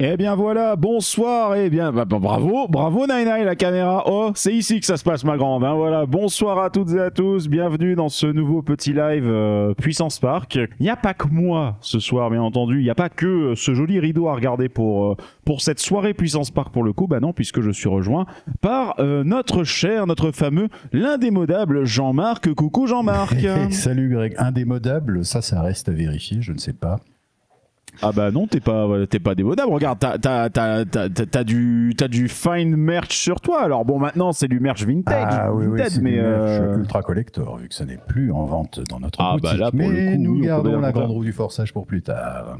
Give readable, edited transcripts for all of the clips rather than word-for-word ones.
Eh bien voilà, bonsoir, eh bien bravo Nine la caméra. Oh, c'est ici que ça se passe ma grande, hein, voilà. Bonsoir à toutes et à tous, bienvenue dans ce nouveau petit live Puissance Park. Il n'y a pas que moi ce soir, bien entendu, il n'y a pas que ce joli rideau à regarder pour cette soirée Puissance Park pour le coup, bah non, puisque je suis rejoint par notre cher, notre fameux, l'indémodable Jean-Marc. Coucou Jean-Marc. Salut Greg, indémodable, ça reste à vérifier, je ne sais pas. Ah bah non, t'es pas démodable. Regarde, t'as du fine merch sur toi. Alors bon, maintenant c'est du merch vintage. Ah oui, c'est mais du merch ultra collector, vu que ça n'est plus en vente dans notre boutique. Bah là, pour mais le coup, nous gardons la grande roue du forçage pour plus tard.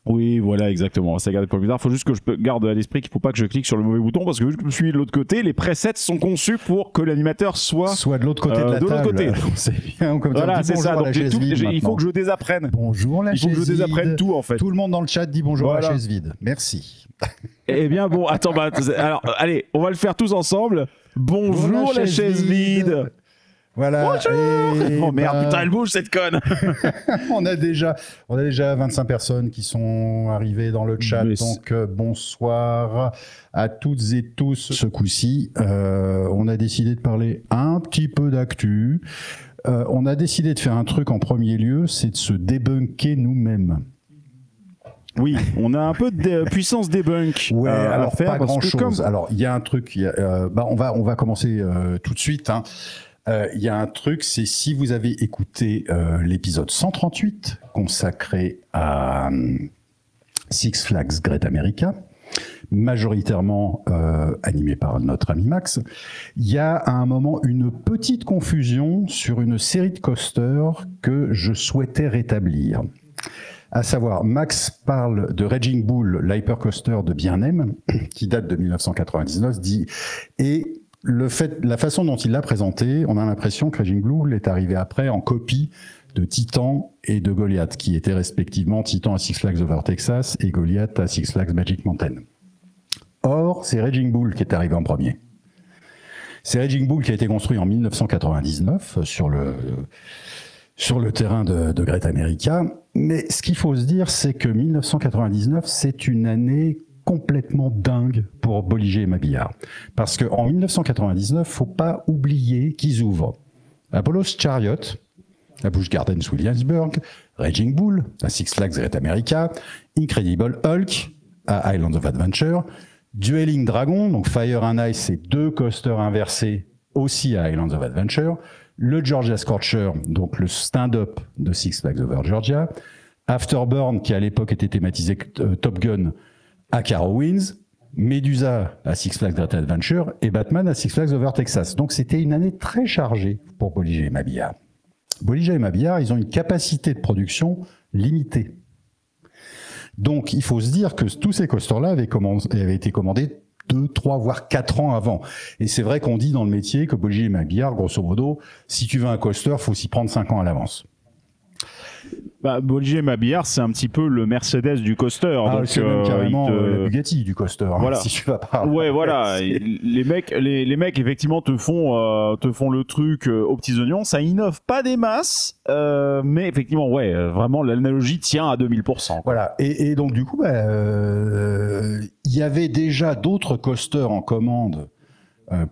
Oui, voilà, exactement. Ça garde pour plus tard. Faut juste que je garde à l'esprit qu'il faut pas que je clique sur le mauvais bouton parce que vu que je suis de l'autre côté, les presets sont conçus pour que l'animateur soit de l'autre côté de la table. Côté. C'est bien. Comme voilà, c'est ça. Donc il faut que je désapprenne. Bonjour la chaise vide. Il faut que je désapprenne tout en fait. Tout le monde dans le chat dit bonjour à la chaise vide. Merci. Eh bien bon, attends, alors allez, on va le faire tous ensemble. Bonjour la chaise vide. Voilà. Oh merde, putain, elle bouge cette conne. on a déjà 25 personnes qui sont arrivées dans le chat. Donc bonsoir à toutes et tous. Ce coup-ci, on a décidé de parler un petit peu d'actu. On a décidé de faire un truc en premier lieu, c'est de se débunker nous-mêmes. Oui, on a un peu de puissance débunk. Ouais, alors faire, pas grand-chose. Alors il y a un truc, on va commencer tout de suite. Il y a un truc, c'est si vous avez écouté l'épisode 138 consacré à Six Flags Great America, majoritairement animé par notre ami Max, il y a à un moment une petite confusion sur une série de coasters que je souhaitais rétablir. À savoir, Max parle de Raging Bull, l'hypercoaster de Byrne, qui date de 1999, et la façon dont il l'a présenté, on a l'impression que Raging Bull est arrivé après en copie de Titan et de Goliath, qui étaient respectivement Titan à Six Flags Over Texas et Goliath à Six Flags Magic Mountain. Or, c'est Raging Bull qui est arrivé en premier. C'est Raging Bull qui a été construit en 1999 sur le terrain de Great America. Mais ce qu'il faut se dire, c'est que 1999, c'est une année complètement dingue pour Bolliger et Mabillard. Parce qu'en 1999, faut pas oublier qu'ils ouvrent Apollo's Chariot, à Busch Gardens Williamsburg, Raging Bull, à Six Flags Great America, Incredible Hulk, à Islands of Adventure, Dueling Dragon, donc Fire and Ice, c'est deux coasters inversés aussi à Islands of Adventure, le Georgia Scorcher, donc le stand-up de Six Flags Over Georgia, Afterburn, qui à l'époque était thématisé Top Gun, à Carowinds, Medusa à Six Flags Great Adventure et Batman à Six Flags Over Texas. Donc c'était une année très chargée pour Bolliger et Mabillard. Bolliger et Mabillard, ils ont une capacité de production limitée. Donc il faut se dire que tous ces coasters-là avaient été commandés 2, 3, voire 4 ans avant. Et c'est vrai qu'on dit dans le métier que Bolliger et Mabillard, grosso modo, si tu veux un coaster, faut s'y prendre 5 ans à l'avance. Bolliger et Mabillard, c'est un petit peu le Mercedes du coaster. Donc c'est même carrément la Bugatti du coaster. Voilà. Si tu vas parler. Ouais, voilà. les mecs, effectivement, te font le truc aux petits oignons. Ça innove pas des masses, mais effectivement, ouais, vraiment, l'analogie tient à 2000%. Voilà. Et donc du coup, il y avait déjà d'autres coasters en commande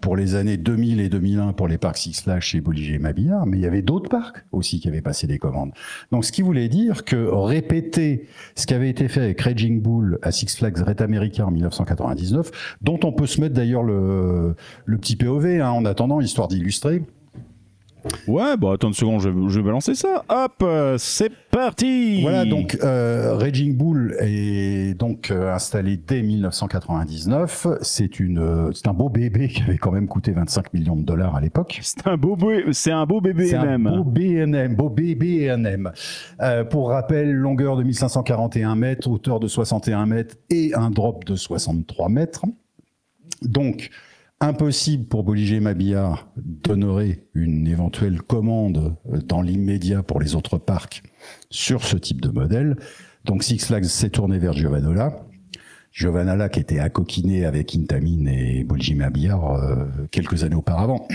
pour les années 2000 et 2001 pour les parcs Six Flags chez Bolliger et Mabillard, mais il y avait d'autres parcs aussi qui avaient passé des commandes. Donc ce qui voulait dire que répéter ce qui avait été fait avec Raging Bull à Six Flags Great America en 1999, dont on peut se mettre d'ailleurs le petit POV en attendant, histoire d'illustrer. Ouais, bah attends une seconde, je vais balancer ça. Hop, c'est parti. Voilà, donc Raging Bull est donc installé dès 1999. C'est un beau bébé qui avait quand même coûté 25 millions de dollars à l'époque. C'est un beau bébé NM. Beau bébé NM. Pour rappel, longueur de 1541 mètres, hauteur de 61 mètres et un drop de 63 mètres. Donc, impossible pour Bolliger et Mabillard d'honorer une éventuelle commande dans l'immédiat pour les autres parcs sur ce type de modèle. Donc Six Flags s'est tourné vers Giovanna qui était accoquiné avec Intamin et Bolliger et Mabillard quelques années auparavant.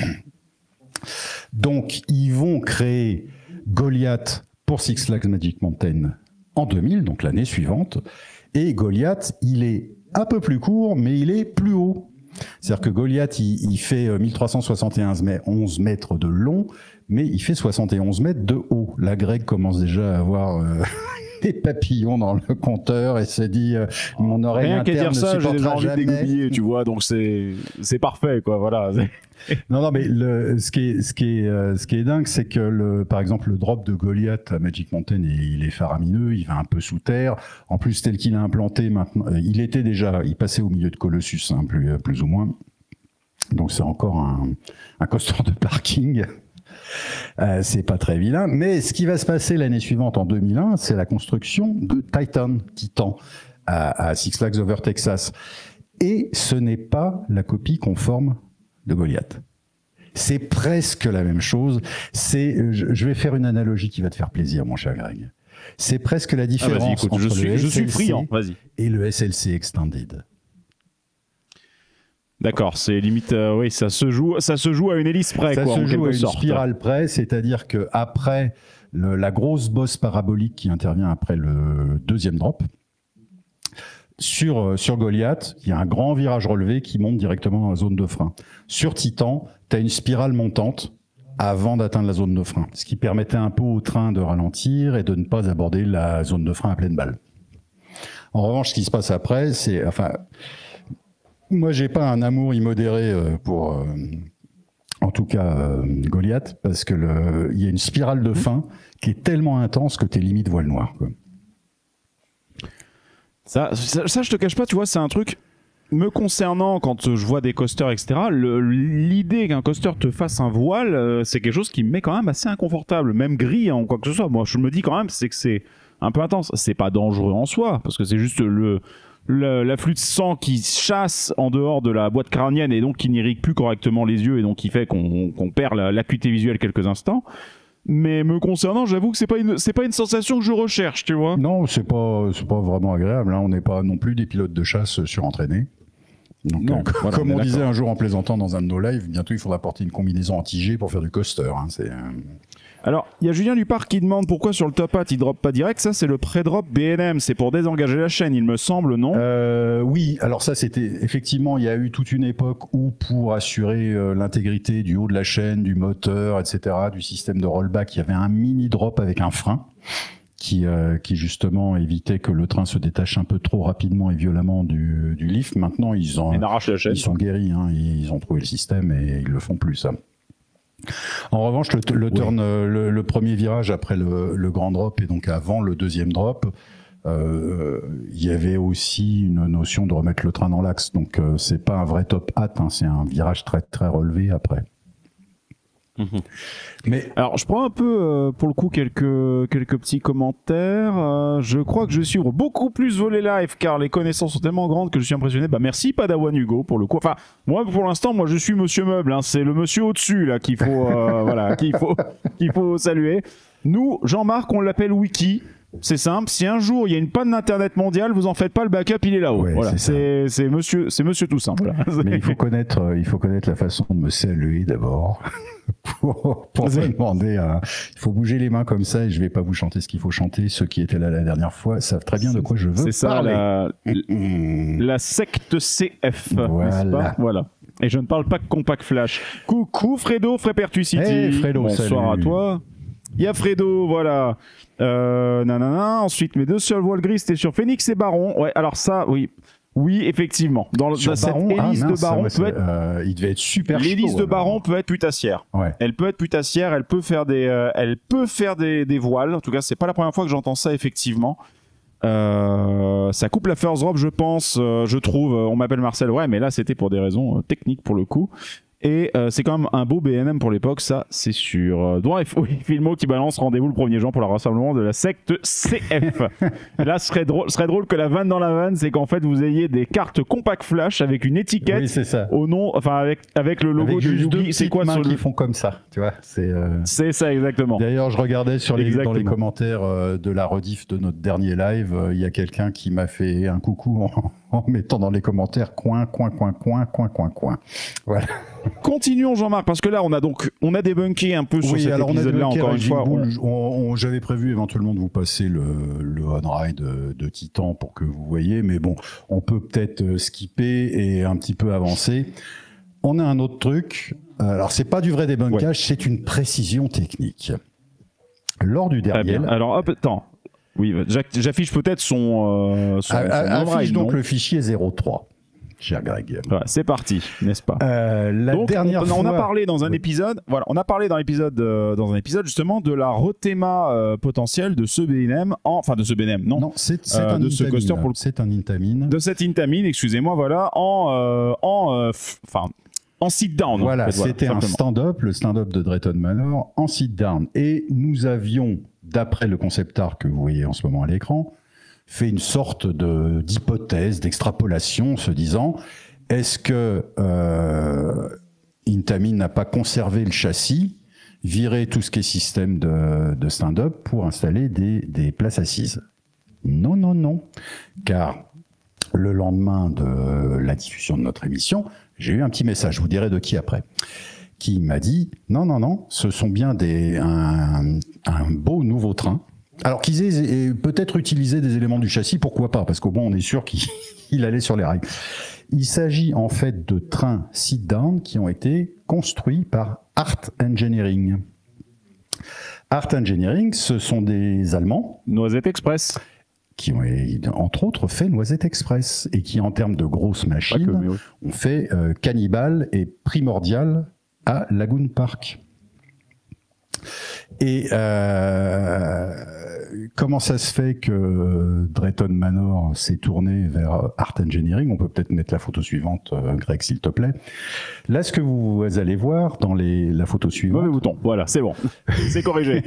Donc ils vont créer Goliath pour Six Flags Magic Mountain en 2000, donc l'année suivante. Et Goliath, il est un peu plus court, mais il est plus haut. C'est-à-dire que Goliath, il fait 1171 mètres de long, mais il fait 71 mètres de haut. Là, Greg commence déjà à avoir des papillons dans le compteur et se dit mon oreille rien interne qu'à dire ne ça, j'ai déjà envie de jamais. dégoupiller, tu vois, donc c'est parfait, quoi, voilà. Non, mais ce qui est dingue, c'est que par exemple, le drop de Goliath à Magic Mountain, il est faramineux, il va un peu sous terre. En plus, tel qu'il est implanté maintenant, il passait au milieu de Colossus, hein, plus ou moins. Donc c'est encore un coaster de parking. C'est pas très vilain, mais ce qui va se passer l'année suivante, en 2001, c'est la construction de Titan, à Six Flags Over Texas. Et ce n'est pas la copie conforme de Goliath. C'est presque la même chose. Je vais faire une analogie qui va te faire plaisir, mon cher Greg. C'est presque la différence entre le SLC et le SLC Extended. D'accord, c'est limite, oui, ça se joue à une hélice près, ça quoi. Ça se joue à une sorte. spirale près, c'est-à-dire que après la grosse bosse parabolique qui intervient après le deuxième drop, sur Goliath, il y a un grand virage relevé qui monte directement dans la zone de frein. Sur Titan, tu as une spirale montante avant d'atteindre la zone de frein, ce qui permettait un peu au train de ralentir et de ne pas aborder la zone de frein à pleine balle. En revanche, ce qui se passe après, c'est... Moi, j'ai pas un amour immodéré pour, en tout cas, Goliath, parce que il y a une spirale de fin qui est tellement intense que t'es limite voile noire, quoi. Ça, je te cache pas, tu vois, c'est un truc me concernant quand je vois des coasters, etc. L'idée qu'un coaster te fasse un voile, c'est quelque chose qui me met quand même assez inconfortable, même gris ou quoi que ce soit. Moi, je me dis quand même, c'est que c'est un peu intense. C'est pas dangereux en soi, parce que c'est juste l'afflux de sang qui chasse en dehors de la boîte crânienne et donc qui n'irrigue plus correctement les yeux et donc qui fait qu'on perd l'acuité visuelle quelques instants. Mais me concernant, j'avoue que c'est pas une sensation que je recherche, tu vois. Non, c'est pas vraiment agréable, hein. On n'est pas non plus des pilotes de chasse surentraînés. Donc, non, voilà, comme on disait un jour en plaisantant dans un de nos lives, bientôt il faudra porter une combinaison anti-G pour faire du coaster, hein. Alors, il y a Julien Dupart qui demande pourquoi sur le top hat il drop pas direct. Ça, c'est le pré-drop BNM. C'est pour désengager la chaîne, il me semble, non ? Oui, alors ça, c'était effectivement, il y a eu toute une époque où, pour assurer l'intégrité du haut de la chaîne, du moteur, etc., du système de rollback, il y avait un mini drop avec un frein qui justement évitait que le train se détache un peu trop rapidement et violemment du lift. Maintenant, ils sont guéris, hein, ils ont trouvé le système et ils le font plus, ça. En revanche, le premier virage après le grand drop et donc avant le deuxième drop, il y avait aussi une notion de remettre le train dans l'axe. Donc c'est pas un vrai top hat, hein, c'est un virage très très relevé après. Mais alors je prends un peu pour le coup quelques petits commentaires. Je crois que je vais suivre beaucoup plus Volley Live car les connaissances sont tellement grandes que je suis impressionné. Bah merci Padawan Hugo pour le coup. Enfin moi pour l'instant je suis Monsieur Meuble, hein. C'est le monsieur au-dessus là qu'il faut voilà qu'il faut saluer. Nous Jean-Marc on l'appelle Wiki. C'est simple, si un jour il y a une panne d'internet mondiale, vous en faites pas, le backup il est là-haut. Ouais, voilà, c'est monsieur tout simple. Voilà. Mais il faut connaître la façon de me saluer d'abord pour me demander. Il faut bouger les mains comme ça et je vais pas vous chanter ce qu'il faut chanter. Ceux qui étaient là la dernière fois savent très bien de quoi je veux parler. C'est ça la secte CF. Voilà. Voilà. Et je ne parle pas que Compact Flash. Coucou Fredo, Frépertucity. Hey Fredo, bonsoir salut. À toi. Il y a Fredo, voilà. Ensuite, mes deux seuls voiles gris, c'était sur Phoenix et Baron. Ouais, alors ça, oui. Oui, effectivement. Dans cette hélice de Baron peut être... il devait être super chaud. L'hélice de Baron peut être putassière. Ouais. Elle peut être putassière, elle peut faire des voiles. En tout cas, c'est pas la première fois que j'entends ça, effectivement. Ça coupe la first drop, je pense, je trouve. On m'appelle Marcel, ouais, mais là, c'était pour des raisons techniques, pour le coup. Et c'est quand même un beau BNM pour l'époque, ça c'est sûr. Bref, oui, Filmo qui balance rendez-vous le 1er juin pour le rassemblement de la secte CF. Là, ce serait drôle que la vanne dans la vanne, c'est qu'en fait vous ayez des cartes Compact Flash avec une étiquette, oui, c'est ça. Au nom, enfin avec le logo avec de Yugi. C'est quoi qui font comme ça, tu vois. C'est ça exactement. D'ailleurs, je regardais dans les commentaires de la rediff de notre dernier live, il y a quelqu'un qui m'a fait un coucou en mettant dans les commentaires coin. Voilà. Continuons Jean-Marc, parce que là on a débunké un peu sur cet épisode-là encore une fois. J'avais prévu éventuellement de vous passer le on-ride de Titan pour que vous voyez, mais bon, on peut peut-être skipper et un petit peu avancer. On a un autre truc, alors c'est pas du vrai débunkage, c'est une précision technique. Lors du dernier... Alors hop, attends. Oui, j'affiche peut-être son affiche donc le fichier 03. Cher Greg. Ouais, c'est parti, n'est-ce pas? Donc, dernière fois, on a parlé dans un épisode, voilà, on a parlé dans un épisode justement de la rethéma potentielle de ce BNM, de ce BNM, non, c'est un de ce coaster pour c'est un Intamin, de cet Intamin, excusez-moi, voilà, en sit-down. Voilà, en fait, c'était un stand-up, le stand-up de Drayton Manor en sit-down, et nous avions, d'après le concept art que vous voyez en ce moment à l'écran, fait une sorte d'hypothèse, d'extrapolation, se disant, est-ce que Intamin n'a pas conservé le châssis, viré tout ce qui est système de stand-up pour installer des places assises? Non, car le lendemain de la diffusion de notre émission, j'ai eu un petit message, je vous dirai de qui après, qui m'a dit, non, ce sont bien un beau nouveau train. Alors qu'ils aient peut-être utilisé des éléments du châssis, pourquoi pas, parce qu'au moins on est sûr qu'il allait sur les rails. Il s'agit en fait de trains sit-down qui ont été construits par Art Engineering. Art Engineering, ce sont des Allemands. Noisette Express. Qui ont entre autres fait Noisette Express et qui en termes de grosses machines ont fait Cannibal et Primordial à Lagoon Park. Et comment ça se fait que Drayton Manor s'est tourné vers Art Engineering? On peut peut-être mettre la photo suivante, Greg, s'il te plaît. Là, ce que vous allez voir dans la photo suivante... Mauvais bouton, voilà, c'est bon, c'est corrigé.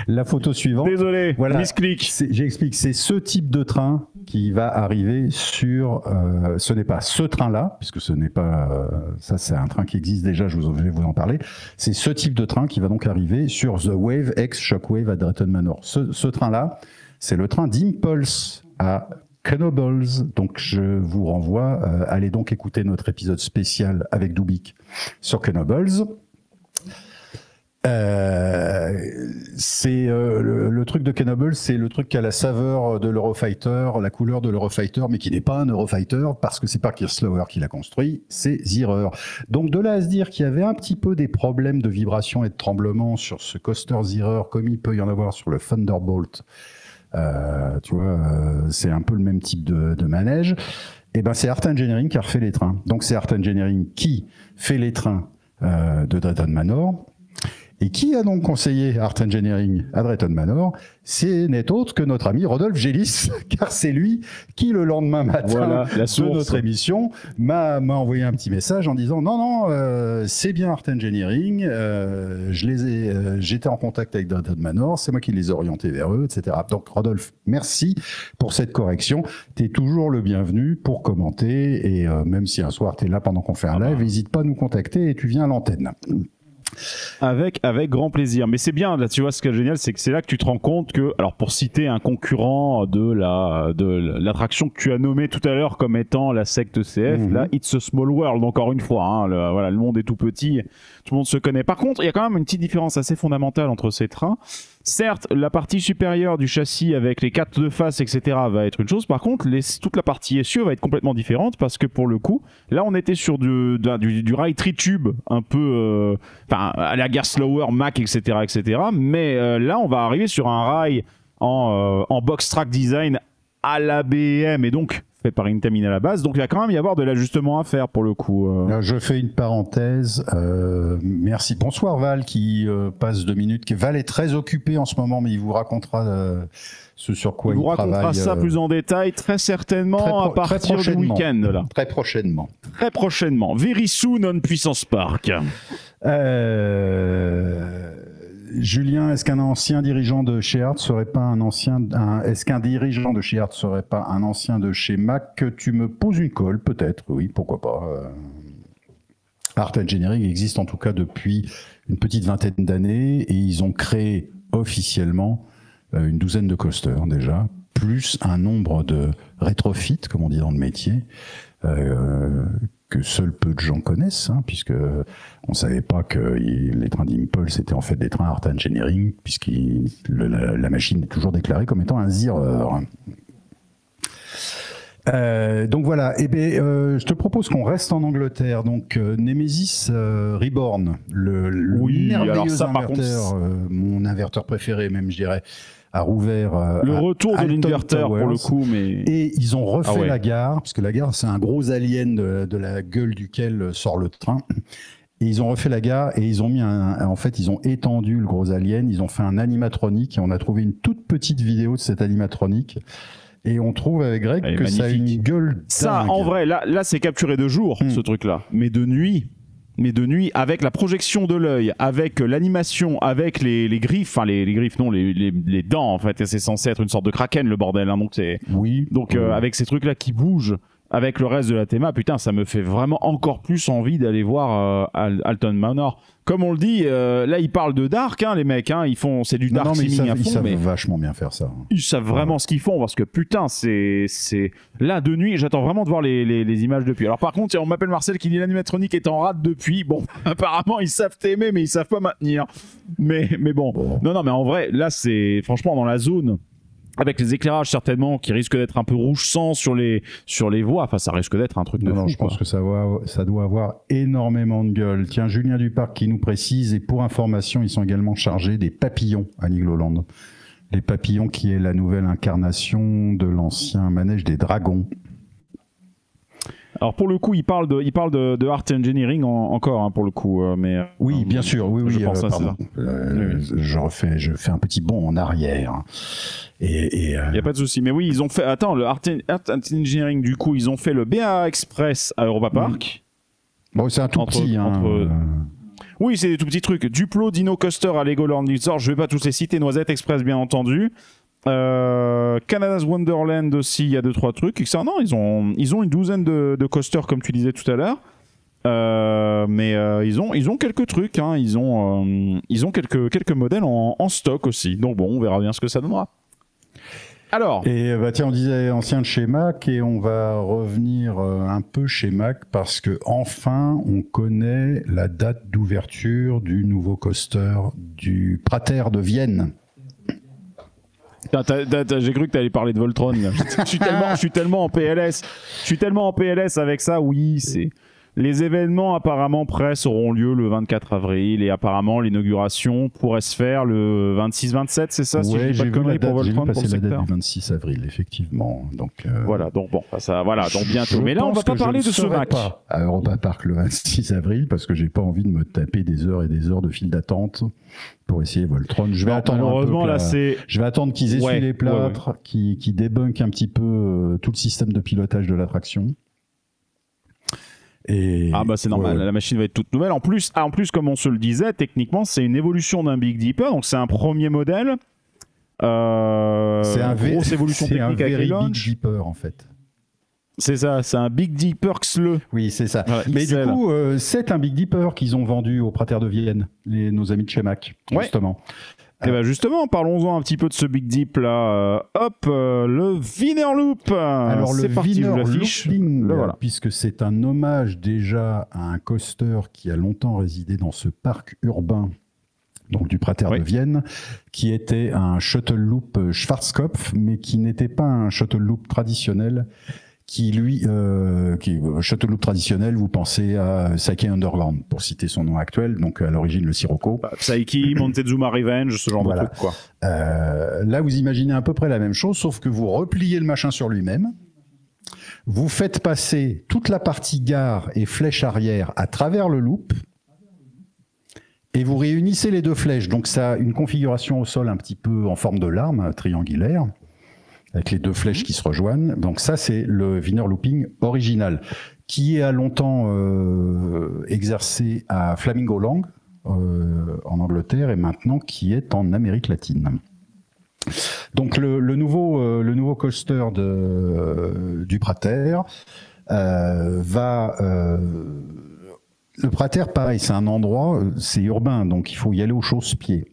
La photo suivante... Désolé, voilà, misclick. J'explique, c'est ce type de train qui va arriver sur... ce n'est pas ce train-là, puisque ce n'est pas... ça, c'est un train qui existe déjà, je vais vous en parler. C'est ce type de train qui va donc arriver sur The Wave X Shockwave à Drayton Manor. Ce train-là, c'est le train d'Impulse à Knoebels. Donc, je vous renvoie, allez donc écouter notre épisode spécial avec Dubik sur Knoebels. C'est le truc de Knoebels, c'est le truc qui a la saveur de l'Eurofighter, la couleur de l'Eurofighter, mais qui n'est pas un Eurofighter parce que c'est pas Gerstlauer qui l'a construit, c'est Zierer. Donc de là à se dire qu'il y avait un petit peu des problèmes de vibration et de tremblement sur ce coaster Zierer, comme il peut y en avoir sur le Thunderbolt, tu vois, c'est un peu le même type de manège. Et ben c'est Art Engineering qui a refait les trains. Donc c'est Art Engineering qui fait les trains de Drayton Manor. Et qui a donc conseillé Art Engineering à Drayton Manor? C'est n'est autre que notre ami Rodolphe Gélis, car c'est lui qui, le lendemain matin de notre émission, m'a envoyé un petit message en disant non, c'est bien Art Engineering, j'étais en contact avec Drayton Manor, c'est moi qui les ai orientés vers eux, etc. Donc Rodolphe, merci pour cette correction. T'es toujours le bienvenu pour commenter, et même si un soir t'es là pendant qu'on fait un live, n'hésite pas à nous contacter et tu viens à l'antenne. Avec grand plaisir. Mais c'est bien, là, tu vois, ce qui est génial, c'est que c'est là que tu te rends compte que, alors pour citer un concurrent de l'attraction que tu as nommée tout à l'heure comme étant la secte CF, là, It's a Small World, encore une fois, hein, le monde est tout petit, tout le monde se connaît. Par contre, il y a quand même une petite différence assez fondamentale entre ces trains. Certes, la partie supérieure du châssis avec les 4 de face, etc. va être une chose. Par contre, toute la partie essieu va être complètement différente parce que pour le coup, là, on était sur du rail tritube un peu, à la Gerstlauer, Mack, etc., etc. Mais là, on va arriver sur un rail en box track design à la BM et donc fait par Intamin à la base. Donc, il va quand même y avoir de l'ajustement à faire pour le coup. Je fais une parenthèse. Merci. Bonsoir Val qui passe 2 minutes. Val est très occupé en ce moment, mais il vous racontera ce sur quoi il travaille. Il vous racontera ça plus en détail, très certainement à partir du week-end. Là. Très prochainement. Très prochainement. Very soon on Puissance Park. Julien, est-ce qu'un ancien dirigeant de chez Art serait pas un ancien... Est-ce qu'un dirigeant de chez Art serait pas un ancien de chez Mac? Tu me poses une colle, peut-être, oui, pourquoi pas. Art Engineering existe en tout cas depuis une petite vingtaine d'années et ils ont créé officiellement une douzaine de coasters déjà plus un nombre de rétrofits, comme on dit dans le métier, que seuls peu de gens connaissent, puisque on savait pas que les trains d'Impulse étaient en fait des trains Art Engineering, puisque la machine est toujours déclarée comme étant un Zierer. Donc voilà, je te propose qu'on reste en Angleterre. Donc Nemesis Reborn, le merveilleux alors ça, inverteur, mon inverteur préféré même, je dirais, a rouvert le retour de Alton l'inverteur Towers. pour le coup, mais Et ils ont refait ouais. la gare, parce que la gare c'est un gros alien de la gueule duquel sort le train. Et ils ont refait la gare et ils ont mis en fait ils ont étendu le gros alien, ils ont fait un animatronique et on a trouvé une toute petite vidéo de cet animatronique. Et on trouve avec Greg que magnifique. ça a une gueule ça, dingue. en vrai, là c'est capturé de jour, ce truc-là. Mais de nuit, avec la projection de l'œil, avec l'animation, avec les griffes, enfin les griffes, non, les dents, en fait. Et c'est censé être une sorte de kraken, le bordel. Donc, avec ces trucs-là qui bougent, avec le reste de la théma, putain, ça me fait vraiment encore plus envie d'aller voir Alton Manor. Comme on le dit, là ils parlent de dark, les mecs, c'est du dark siming à fond. Ils savent vachement bien faire ça. Ils savent vraiment ce qu'ils font, parce que putain, c'est là de nuit. J'attends vraiment de voir les images depuis. Alors par contre, on m'appelle Marcel qui dit l'animatronique est en rate depuis. Bon, apparemment ils savent t'aimer, mais ils savent pas maintenir. Mais bon, non, mais en vrai, là c'est franchement dans la zone. Avec les éclairages certainement qui risquent d'être un peu rouge sang sur les voies, enfin ça risque d'être un truc de fou. Non, je pense que ça doit avoir énormément de gueule. Tiens, Julien Duparc qui nous précise, et pour information, ils sont également chargés des papillons à Nigloland. Les papillons qui est la nouvelle incarnation de l'ancien manège des dragons. Alors pour le coup, il parle de Art Engineering encore pour le coup, mais oui, bien sûr, oui, je pense pardon. Je fais un petit bond en arrière. Et il y a pas de souci. Mais oui, ils ont fait. Attends, le Art Engineering du coup, ils ont fait le BA Express à Europa Park. Bon, c'est un tout petit. Oui, c'est des tout petits trucs. Duplo, Dino Coaster à Legoland Resort. Je vais pas tous les citer. Noisette Express, bien entendu. Canada's Wonderland aussi, il y a 2-3 trucs. Non, ils ont une douzaine de coasters comme tu disais tout à l'heure. Mais ils ont quelques trucs. Ils ont quelques modèles en stock aussi. Donc bon, on verra bien ce que ça donnera. Alors. Et tiens, on disait ancien de chez Mac et on va revenir un peu chez Mac parce que enfin on connaît la date d'ouverture du nouveau coaster du Prater de Vienne. J'ai cru que tu allais parler de Voltron. Là. Je suis tellement en PLS. Je suis tellement en PLS avec ça. Oui, c'est. Les événements apparemment presse auront lieu le 24 avril et apparemment l'inauguration pourrait se faire le 26-27, c'est ça? Ouais, j'ai vu la date du 26 avril, effectivement. Donc, voilà, donc bon, ça, voilà, donc bientôt. Mais là, on va pas parler de ce Mac. Pas à Europa Park le 26 avril parce que j'ai pas envie de me taper des heures et des heures de file d'attente pour essayer Voltron. Je vais attendre qu'ils essuient les plâtres, qu'ils débunkent un petit peu tout le système de pilotage de l'attraction. C'est normal, la machine va être toute nouvelle. En plus, comme on se le disait, techniquement, c'est une évolution d'un Big Dipper, donc c'est un premier modèle. C'est grosse évolution technique avec les launchs. Big Dipper en fait. C'est ça, c'est un Big Dipper XLE. Oui, c'est ça. Ouais, mais du coup, c'est un Big Dipper qu'ils ont vendu au Prater de Vienne, nos amis de chez Mac, justement. Et justement, parlons-en un petit peu de ce Big Deep là. Le Wiener Loop. Alors le Wiener Looping, voilà. puisque c'est un hommage déjà à un coaster qui a longtemps résidé dans ce parc urbain, donc du Prater de Vienne, qui était un shuttle loop Schwarzkopf, mais qui n'était pas un shuttle loop traditionnel. Shuttle Loop traditionnel, vous pensez à Psyche Underground, pour citer son nom actuel, donc à l'origine le Sirocco. Psyche, Montezuma Revenge, ce genre de truc, quoi. Là, vous imaginez à peu près la même chose, sauf que vous repliez le machin sur lui-même, vous faites passer toute la partie gare et flèche arrière à travers le loop, et vous réunissez les deux flèches. Donc ça a une configuration au sol un petit peu en forme de larme, triangulaire, avec les deux flèches qui se rejoignent. Donc ça, c'est le Wiener Looping original, qui a longtemps exercé à Flamingo Land, en Angleterre, et maintenant qui est en Amérique latine. Donc le nouveau coaster du Prater va... le Prater, pareil, c'est un endroit, c'est urbain, donc il faut y aller au chausse-pied.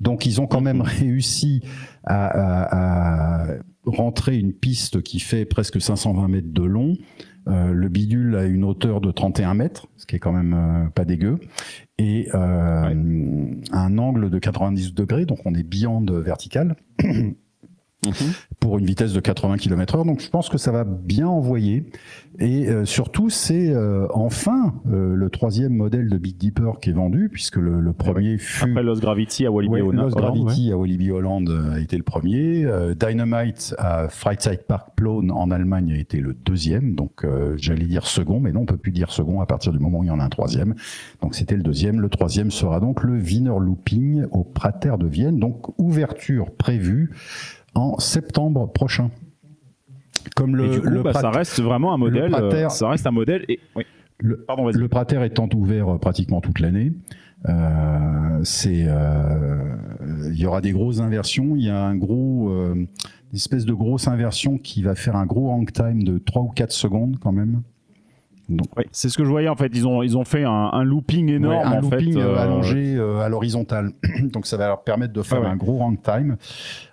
Donc ils ont quand même réussi à rentrer une piste qui fait presque 520 mètres de long. Le bidule a une hauteur de 31 mètres, ce qui est quand même pas dégueu, et un angle de 90 degrés, donc on est beyond vertical. Pour une vitesse de 80 km/h, donc je pense que ça va bien envoyer. Et surtout, c'est enfin le 3e modèle de Big Dipper qui est vendu, puisque le premier fut... Après Lost Gravity à Walibi Holland. Lost Gravity à Walibi Holland a été le premier. Dynamite à Freizeitpark Park Plauen en Allemagne a été le 2e, donc j'allais dire second, mais non, on peut plus dire second à partir du moment où il y en a un 3e. Donc c'était le 2e. Le 3e sera donc le Wiener Looping au Prater de Vienne, donc ouverture prévue en septembre prochain. Comme ça reste vraiment un modèle. Ça reste un modèle. Et... Oui. Le Prater étant ouvert pratiquement toute l'année, il y aura des grosses inversions. Il y a une espèce de grosse inversion qui va faire un gros hang time de 3 ou 4 secondes quand même. Donc, oui, c'est ce que je voyais en fait. Ils ont fait un looping énorme, un looping allongé à l'horizontale. Donc ça va leur permettre de faire un gros hang time.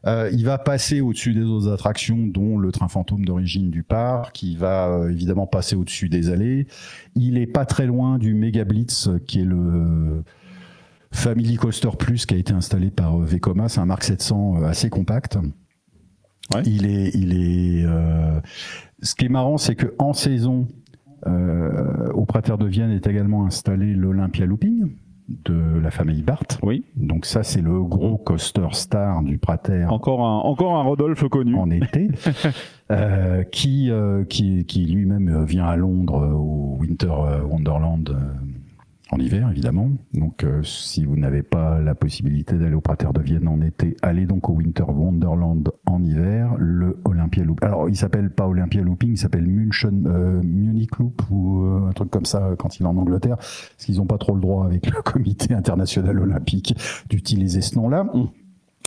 Il va passer au-dessus des autres attractions, dont le train fantôme d'origine du parc. Il va évidemment passer au-dessus des allées. Il est pas très loin du Mega Blitz, qui est le Family Coaster Plus, qui a été installé par Vekoma. C'est un Mark 700 assez compact. Ouais. Ce qui est marrant, c'est que en saison, au Prater de Vienne est également installé l'Olympia Looping de la famille Barth. Oui. Donc ça, c'est le gros coaster star du Prater. Encore un Rodolphe connu. En été. Qui lui-même vient à Londres au Winter Wonderland en hiver, évidemment. Donc si vous n'avez pas la possibilité d'aller au Prater de Vienne en été, allez donc au Winter Wonderland en hiver. Le Olympia Loop. Alors il s'appelle pas Olympia Looping, il s'appelle Munich Loop ou un truc comme ça quand il est en Angleterre, parce qu'ils n'ont pas trop le droit avec le Comité international olympique d'utiliser ce nom-là.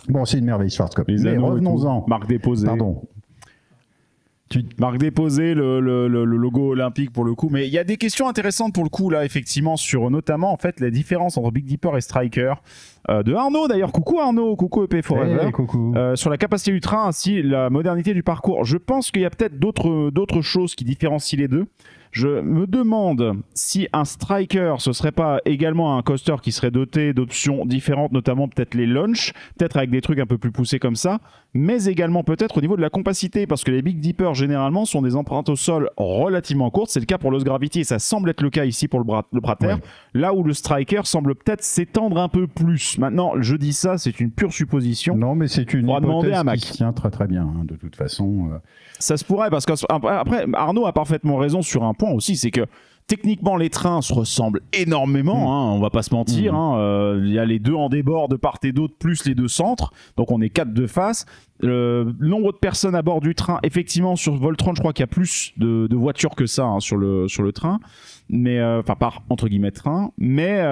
Bon, c'est une merveille, Schwarzkopf. Mais revenons-en. Marque déposée. Pardon. Marque déposée, le logo olympique pour le coup. Mais il y a des questions intéressantes pour le coup là, effectivement, sur notamment en fait la différence entre Big Dipper et Striker. De Arnaud d'ailleurs, coucou Arnaud, coucou EP Forever. Hey, coucou. Sur la capacité du train ainsi la modernité du parcours. Je pense qu'il y a peut-être d'autres choses qui différencient les deux. Je me demande si un Striker, ce serait pas également un coaster qui serait doté d'options différentes, notamment peut-être les launch, peut-être avec des trucs un peu plus poussés comme ça, mais également peut-être au niveau de la compacité, parce que les Big Dipper généralement sont des empreintes au sol relativement courtes. C'est le cas pour Lost Gravity et ça semble être le cas ici pour le Prater, ouais. Là où le Striker semble peut-être s'étendre un peu plus. Maintenant, je dis ça, c'est une pure supposition. Non, mais c'est une hypothèse qui se tient très très bien, hein, de toute façon. Ça se pourrait, parce qu'après, Arnaud a parfaitement raison sur un point aussi, c'est que techniquement les trains se ressemblent énormément, hein, on va pas se mentir. Il y a les deux en débord de part et d'autre, plus les deux centres, donc on est 4 de face. Le nombre de personnes à bord du train, effectivement sur Voltron, je crois qu'il y a plus de voitures que ça hein, sur le train, mais enfin par entre guillemets train, mais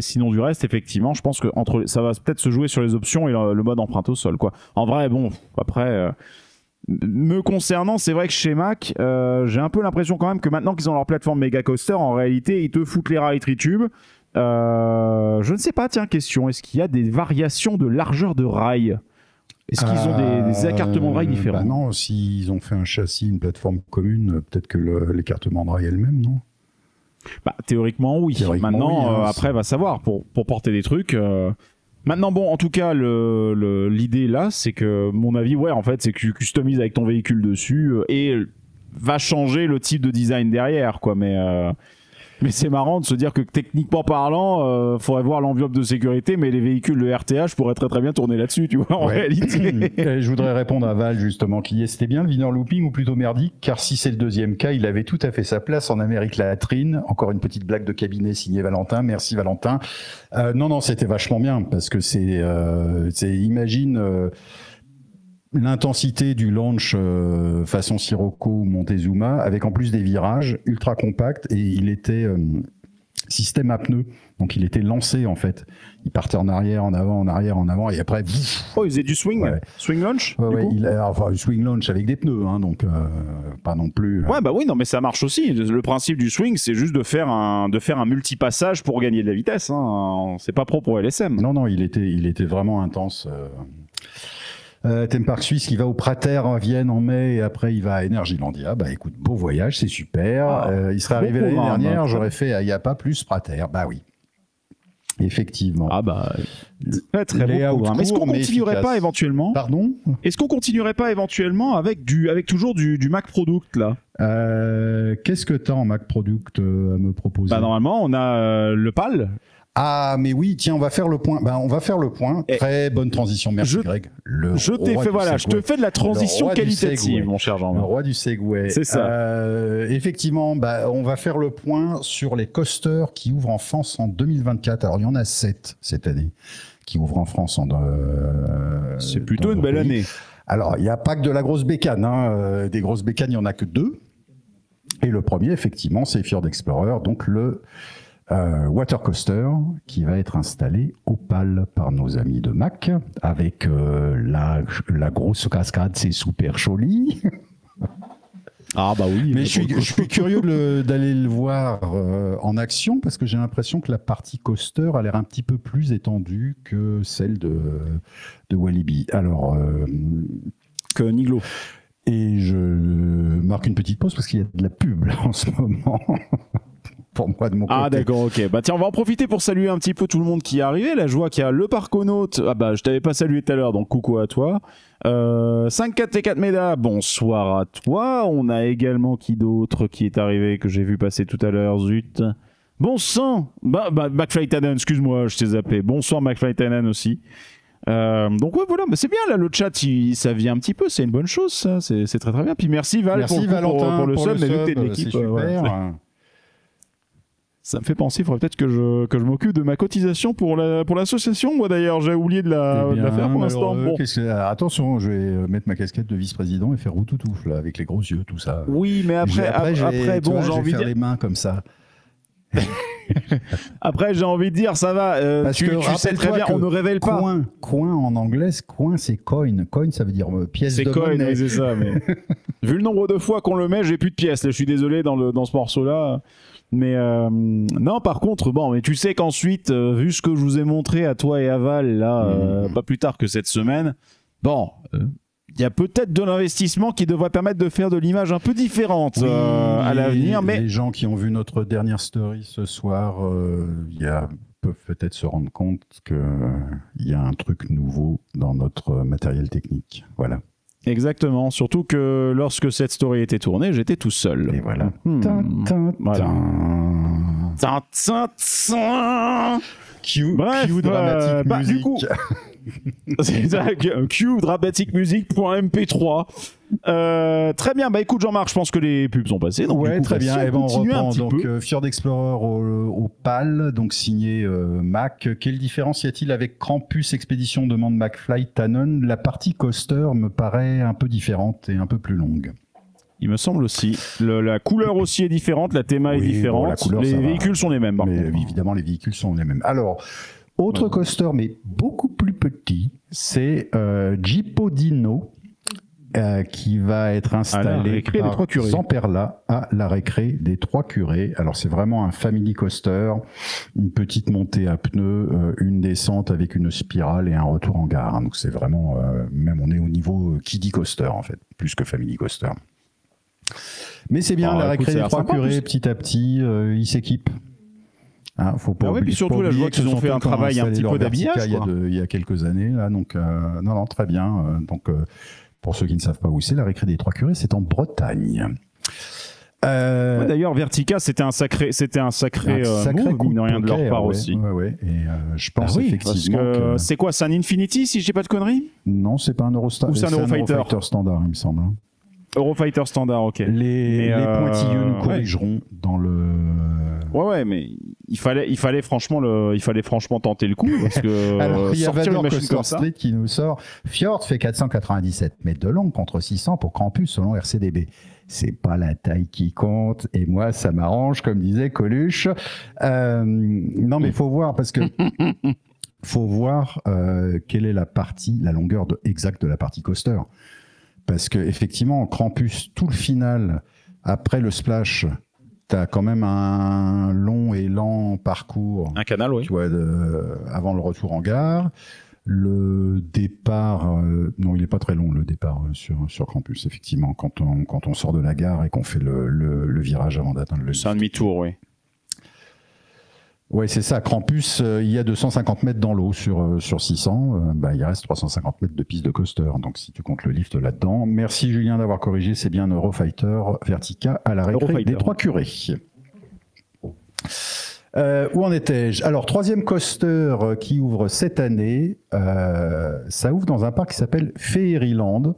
sinon du reste, effectivement, je pense que ça va peut-être se jouer sur les options et le mode empreinte au sol, quoi. En vrai, bon, après. Me concernant, c'est vrai que chez Mac, j'ai un peu l'impression quand même que maintenant qu'ils ont leur plateforme Mega Coaster, en réalité, ils te foutent les rails Tritube. Je ne sais pas, tiens, question, est-ce qu'il y a des variations de largeur de rails? Est-ce qu'ils ont des écartements de rails différents? Non, s'ils ont fait un châssis, une plateforme commune, peut-être que l'écartement de rails est le même, non? Théoriquement, oui. Maintenant, oui, après, va savoir, pour porter des trucs... Maintenant, bon, en tout cas, l'idée là, c'est que, mon avis, ouais, en fait, c'est que tu customises avec ton véhicule dessus et va changer le type de design derrière, quoi. Mais c'est marrant de se dire que techniquement parlant, faudrait voir l'enveloppe de sécurité, mais les véhicules de RTH pourraient très très bien tourner là-dessus, tu vois, en réalité. Je voudrais répondre à Val, justement, qui c'était bien le Wiener Looping ou plutôt merdique, car si c'est le deuxième cas, il avait tout à fait sa place en Amérique latine. Encore une petite blague de cabinet signée Valentin. Merci Valentin. Non, c'était vachement bien, parce que imagine... l'intensité du launch façon Sirocco ou Montezuma, avec en plus des virages ultra compacts, et il était système à pneus. Donc il était lancé en fait. Il partait en arrière, en avant, en arrière, en avant, et après. Oh, il faisait du swing, swing launch. Enfin, swing launch avec des pneus, hein, donc pas non plus. Ouais, bah oui, non, mais ça marche aussi. Le principe du swing, c'est juste de faire un multipassage pour gagner de la vitesse. Hein. C'est pas propre au LSM. Non, il était vraiment intense. Theme Park Suisse qui va au Prater à Vienne en mai et après il va à Energylandia. Bah écoute, beau voyage, c'est super. Il serait arrivé l'année dernière, j'aurais fait il n'y a pas plus Prater. Bah oui. Effectivement. Ah bah très beau programme. Est-ce qu'on continuerait pas éventuellement Pardon ? Est-ce qu'on continuerait pas éventuellement avec toujours du Mac Product là ? Qu'est-ce que tu as en Mac Product à me proposer ? Bah normalement, on a le PAL. Ah, mais oui, tiens, on va faire le point. On va faire le point. Très bonne transition. Merci, Greg. Je te fais de la transition qualitative, mon cher Jean. Le roi du Segway. C'est ça. Effectivement, on va faire le point sur les coasters qui ouvrent en France en 2024. Alors, il y en a 7 cette année qui ouvrent en France. C'est plutôt une belle année. Alors, il n'y a pas que de la grosse bécane. Hein. Des grosses bécanes, il n'y en a que 2. Et le premier, effectivement, c'est Fjord Explorer. Donc, le water coaster qui va être installé au PAL par nos amis de Mac avec la grosse cascade, c'est super joli. Ah bah oui. Mais je suis curieux d'aller le voir en action parce que j'ai l'impression que la partie coaster a l'air un petit peu plus étendue que celle de Walibi. Alors que Niglo. Et je marque une petite pause parce qu'il y a de la pub là, en ce moment. Pour moi de mon côté. Ah d'accord, ok. Bah tiens, on va en profiter pour saluer un petit peu tout le monde qui est arrivé. La joie qu'il y a le Parconaute. Ah bah je t'avais pas salué tout à l'heure, donc coucou à toi. 54T4 Meda, bonsoir à toi. On a également qui d'autre qui est arrivé que j'ai vu passer tout à l'heure, zut. Bon sang, McFly Tannen, excuse-moi, je t'ai zappé. Bonsoir McFly Tannen aussi. Donc ouais voilà, mais c'est bien là le chat, ça vient un petit peu, c'est une bonne chose ça, c'est très très bien. Puis merci Val pour le sub, mais vu que t'es de l'équipe, ça me fait penser, il faudrait peut-être que je m'occupe de ma cotisation pour l'association. Moi d'ailleurs, j'ai oublié de la faire pour l'instant. Bon. Attention, je vais mettre ma casquette de vice-président et faire routoutouf là, avec les gros yeux, tout ça. Oui, mais après bon, j'ai envie de faire les mains comme ça. Après, j'ai envie de dire, ça va. Tu sais très bien, on ne révèle pas. Coin en anglais, coin c'est coin. Coin, ça veut dire pièce de monnaie. C'est coin, c'est ça. Mais... vu le nombre de fois qu'on le met, j'ai plus de pièces. Là, je suis désolé dans ce morceau-là. Mais non, par contre, bon, mais tu sais qu'ensuite, vu ce que je vous ai montré à toi et à Val, là, pas plus tard que cette semaine, bon, il y a peut-être de l'investissement qui devrait permettre de faire de l'image un peu différente à l'avenir. Mais les gens qui ont vu notre dernière story ce soir, peuvent peut-être se rendre compte qu'il y a un truc nouveau dans notre matériel technique. Voilà. Exactement, surtout que lorsque cette story était tournée, j'étais tout seul. Et voilà. Cue dramatique musique. Du coup, c'est ça, cue dramatique musique.mp3. Très bien, bah écoute Jean-Marc, je pense que les pubs sont passées. Donc ouais, très bien. Et ben on reprend donc peu. Fjord Explorer au PAL, donc signé Mac. Quelle différence y a-t-il avec Krampus Expédition demande McFly Tannen? La partie coaster me paraît un peu différente et un peu plus longue. Il me semble aussi. La couleur aussi est différente, la théma est différente. Bon, les véhicules sont les mêmes. Mais évidemment, les véhicules sont les mêmes. Alors, autre coaster, mais beaucoup plus petit, c'est Jeepodino. Qui va être installé par Zamperla à la récré des Trois Curés. Alors c'est vraiment un family coaster, une petite montée à pneus, une descente avec une spirale et un retour en gare. Donc c'est vraiment, même on est au niveau kiddie coaster en fait, plus que family coaster. Mais c'est bien, la récré des Trois Curés, petit à petit, ils s'équipent. Hein, faut pas puis surtout là je vois qu'ils ont fait un travail un petit peu d'habillage il y a quelques années là, donc non très bien. Donc pour ceux qui ne savent pas où c'est, la récré des Trois Curés, c'est en Bretagne. Ouais, d'ailleurs, Vertica, c'était un sacré move, mine de rien, de leur part aussi. Ouais. Et je pense effectivement que... C'est quoi, c'est un Infinity, si je dis pas de conneries? Non, c'est pas un Eurostar. Ou c'est un Eurofighter standard, il me semble. Eurofighter standard, ok. Les pointilleux nous corrigeront dans le... Ouais, mais il fallait franchement tenter le coup parce que alors, il y a sortir une Vador machine Coaster comme ça. Street qui nous sort. Fjord fait 497 mètres de long contre 600 pour Krampus selon RCDB. C'est pas la taille qui compte et moi ça m'arrange comme disait Coluche. Non mais faut voir parce que faut voir quelle est la longueur exacte de la partie coaster. Parce que effectivement, Krampus, tout le final, après le splash, t'as quand même un long et lent parcours. Un canal, oui. Tu vois, avant le retour en gare. Le départ, non, il n'est pas très long, le départ sur Krampus, effectivement, quand on sort de la gare et qu'on fait le virage avant d'atteindre le... C'est un demi-tour, oui. Ouais, c'est ça. Krampus, il y a 250 mètres dans l'eau sur 600. Il reste 350 mètres de piste de coaster. Donc, si tu comptes le lift là-dedans. Merci Julien d'avoir corrigé. C'est bien Eurofighter Vertica à la récré des Trois Curés. Où en étais-je? Alors, troisième coaster qui ouvre cette année. Ça ouvre dans un parc qui s'appelle Fairyland,